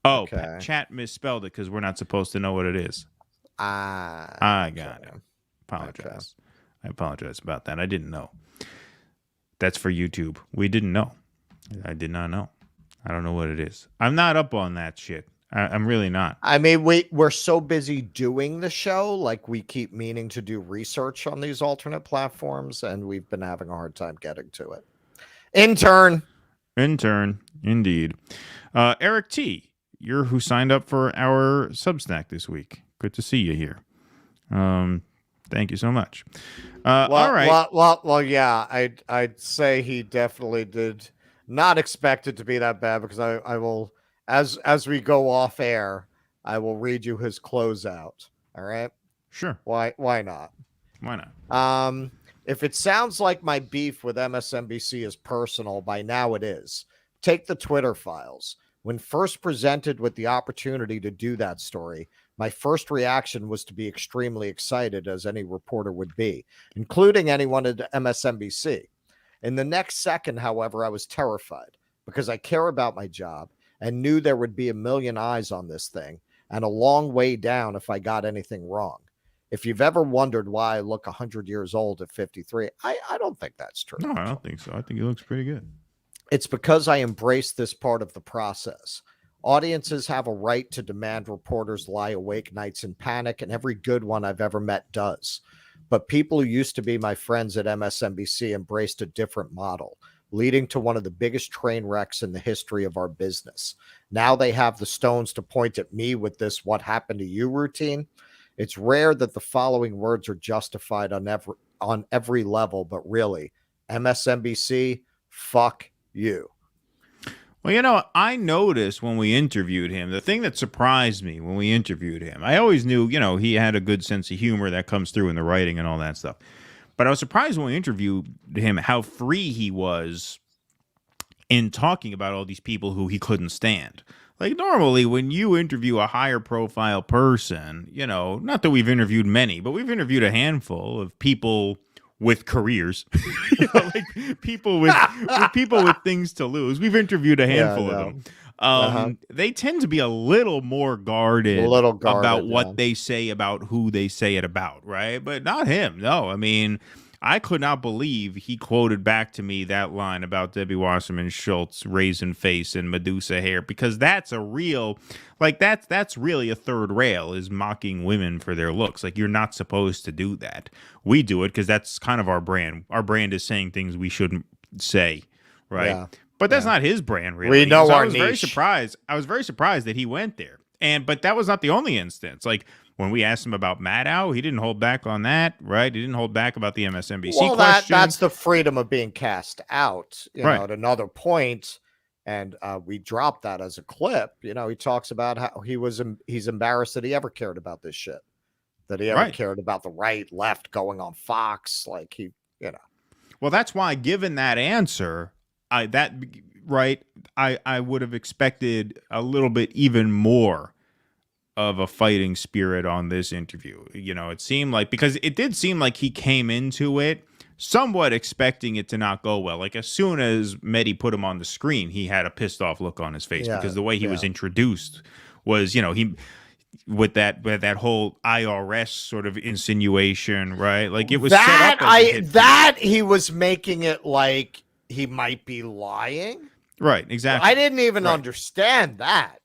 Oh, okay. Chat misspelled it because we're not supposed to know what it is. I got it. Apologize. Okay. I apologize about that. I didn't know. That's for YouTube. We didn't know. I did not know. I don't know what it is. I'm not up on that shit. I'm really not. I mean, we're so busy doing the show, like we keep meaning to do research on these alternate platforms, and we've been having a hard time getting to it. Intern, indeed. Eric T, you're who signed up for our Substack this week. Good to see you here. Thank you so much. All right. Well, yeah, I'd say he definitely did not expect it to be that bad, because I will. As we go off air, I will read you his closeout. All right? Sure. Why not? Why not? If it sounds like my beef with MSNBC is personal, by now it is. Take the Twitter files. When first presented with the opportunity to do that story, my first reaction was to be extremely excited, as any reporter would be, including anyone at MSNBC. In the next second, however, I was terrified, because I care about my job and knew there would be a million eyes on this thing and a long way down if I got anything wrong. If you've ever wondered why I look 100 years old at 53, I don't think that's true. No, I don't think so. I think he looks pretty good. It's because I embrace this part of the process. Audiences have a right to demand reporters lie awake nights in panic, and every good one I've ever met does. But people who used to be my friends at MSNBC embraced a different model, leading to one of the biggest train wrecks in the history of our business. Now they have the stones to point at me with this "what happened to you" routine. It's rare that the following words are justified on every level, but really, MSNBC, fuck you. Well, I noticed when we interviewed him, the thing that surprised me when we interviewed him, I always knew, he had a good sense of humor that comes through in the writing and all that stuff. But I was surprised when we interviewed him how free he was in talking about all these people who he couldn't stand. Like, normally when you interview a higher profile person, not that we've interviewed many, but we've interviewed a handful of people with careers, like people with people with things to lose. We've interviewed a handful of them. They tend to be a little more guarded, about what they say about who they say it about, right? But not him. No, I mean, I could not believe he quoted back to me that line about Debbie Wasserman Schultz, raisin face and Medusa hair, because that's a real, that's really a third rail, is mocking women for their looks. Like, you're not supposed to do that. We do it because that's kind of our brand. Our brand is saying things we shouldn't say, right? Yeah. But that's not his brand, really. We know our niche. I was very surprised that he went there. But that was not the only instance. Like, when we asked him about Maddow, he didn't hold back on that, right? He didn't hold back about the MSNBC question. That's the freedom of being cast out, know, at another point. And we dropped that as a clip. He talks about how he's embarrassed that he ever cared about this shit, that he ever cared about the right, left going on Fox. Like, Well, that's why, given that answer, I would have expected a little bit even more of a fighting spirit on this interview. It seemed like, because it did seem like he came into it somewhat expecting it to not go well. Like, as soon as Mehdi put him on the screen, he had a pissed off look on his face, because the way he was introduced was, he with that whole IRS sort of insinuation, right? Like, it was set up he was making it like he might be lying. Right, exactly. I didn't even understand that.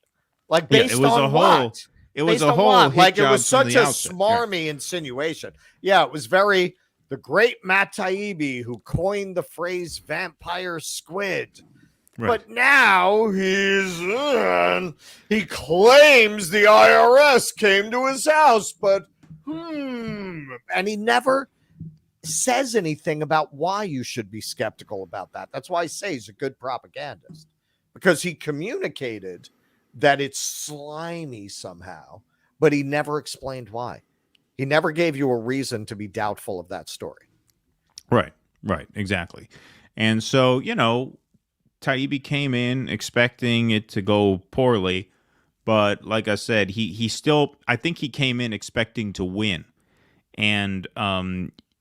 Like, based on what? It was a whole like, it was such a smarmy insinuation. Yeah, it was very the great Matt Taibbi who coined the phrase vampire squid. Right. But now he claims the IRS came to his house, but and he never says anything about why you should be skeptical about that. That's why I say he's a good propagandist, because he communicated that it's slimy somehow, but he never explained why. He never gave you a reason to be doubtful of that story. Right, exactly. And so, Taibbi came in expecting it to go poorly, but like I said, he still, I think he came in expecting to win. And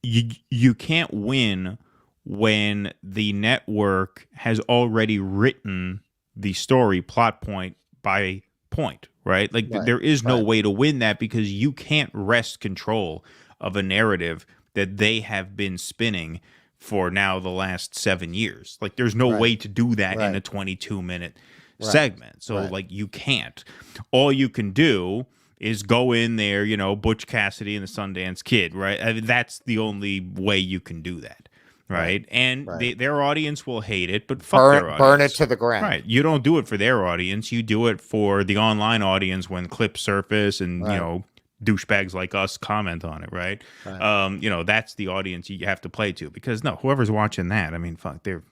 you can't win when the network has already written the story plot point by point, right? Like, there is no way to win that, because you can't wrest control of a narrative that they have been spinning for now the last 7 years. Like, there's no way to do that in a 22-minute segment. So, like, you can't. All you can do is go in there, you know, Butch Cassidy and the Sundance Kid, right? I mean, that's the only way you can do that, right? And their audience will hate it, but fuck their audience. Burn it to the ground. Right. You don't do it for their audience. You do it for the online audience when clips surface and, you know, douchebags like us comment on it, right? You know, that's the audience you have to play to, because whoever's watching that, I mean, fuck, they're,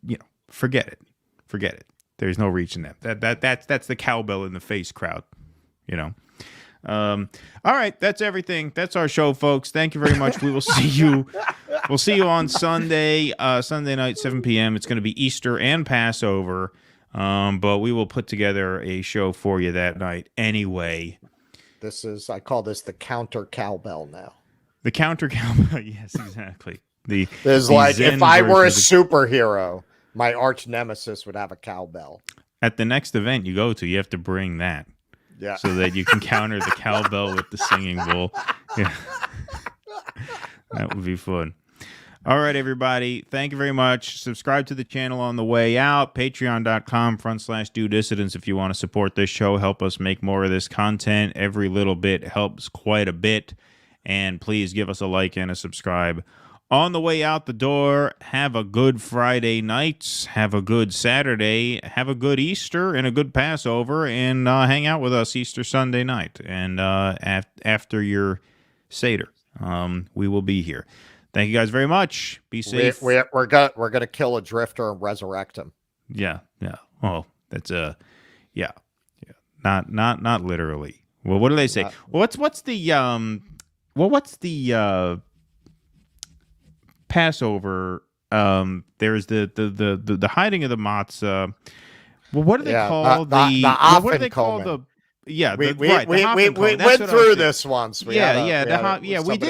you know, forget it. There's no reaching that. That's the cowbell in the face crowd, you know. All right, that's everything. That's our show, folks. Thank you very much. We will see you. We'll see you on Sunday, Sunday night, 7 p.m. It's going to be Easter and Passover, but we will put together a show for you that night anyway. I call this the counter cowbell now. The counter cowbell, yes, exactly. There's like, if I were a superhero, my arch nemesis would have a cowbell. At the next event you go to, you have to bring that. Yeah. So that you can counter the cowbell with the singing bowl. Yeah. That would be fun. All right, everybody. Thank you very much. Subscribe to the channel on the way out. Patreon.com/DoDissidents if you want to support this show. Help us make more of this content. Every little bit helps quite a bit. And please give us a like and a subscribe. On the way out the door, have a good Friday night. Have a good Saturday. Have a good Easter and a good Passover. And hang out with us Easter Sunday night. And after your Seder, we will be here. Thank you guys very much. Be safe. We're gonna kill a drifter and resurrect him. Yeah. Well, that's yeah. Not literally. Well, what do they say? What's the Passover? There's the hiding of the matzah. Well, what do they call what do they call the? Yeah, we went through this once. We did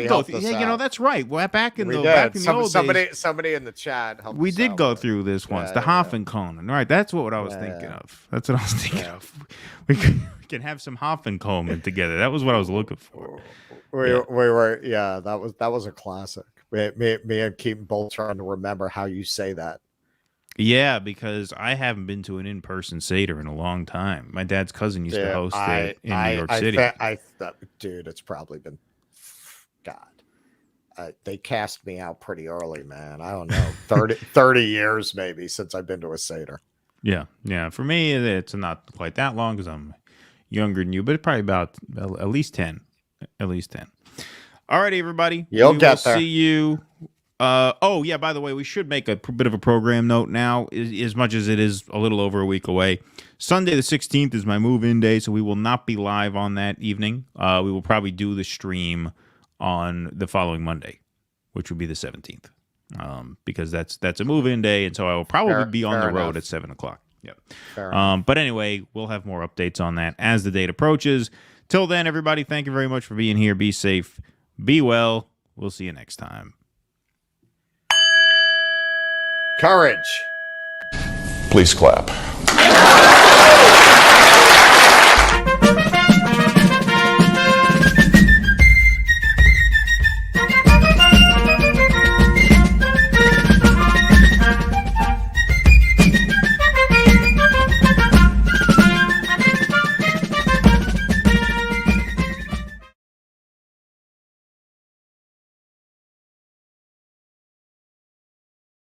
go through. Yeah, you know, that's right. Well, back in the old days, somebody in the chat helped we did go through this once. The Hafenkonen, right? That's what I was thinking of. That's what I was thinking of. We can have some Hafenkonen together. That was what I was looking for. That was a classic. Me and Keaton both trying to remember how you say that. Yeah, because I haven't been to an in-person Seder in a long time. My dad's cousin used to host it in New York City. Dude, it's probably been, they cast me out pretty early, man. I don't know, 30 years maybe since I've been to a Seder. Yeah. For me, it's not quite that long because I'm younger than you, but probably about at least 10. All right, everybody. You'll get there. See you. By the way, we should make a bit of a program note now, as much as it is a little over a week away. Sunday the 16th is my move-in day, so we will not be live on that evening. We will probably do the stream on the following Monday, which would be the 17th, because that's a move-in day, and so I will probably be on the road at 7 o'clock. Yep. But anyway, we'll have more updates on that as the date approaches. Till then, everybody, thank you very much for being here. Be safe. Be well. We'll see you next time. Courage. Please clap.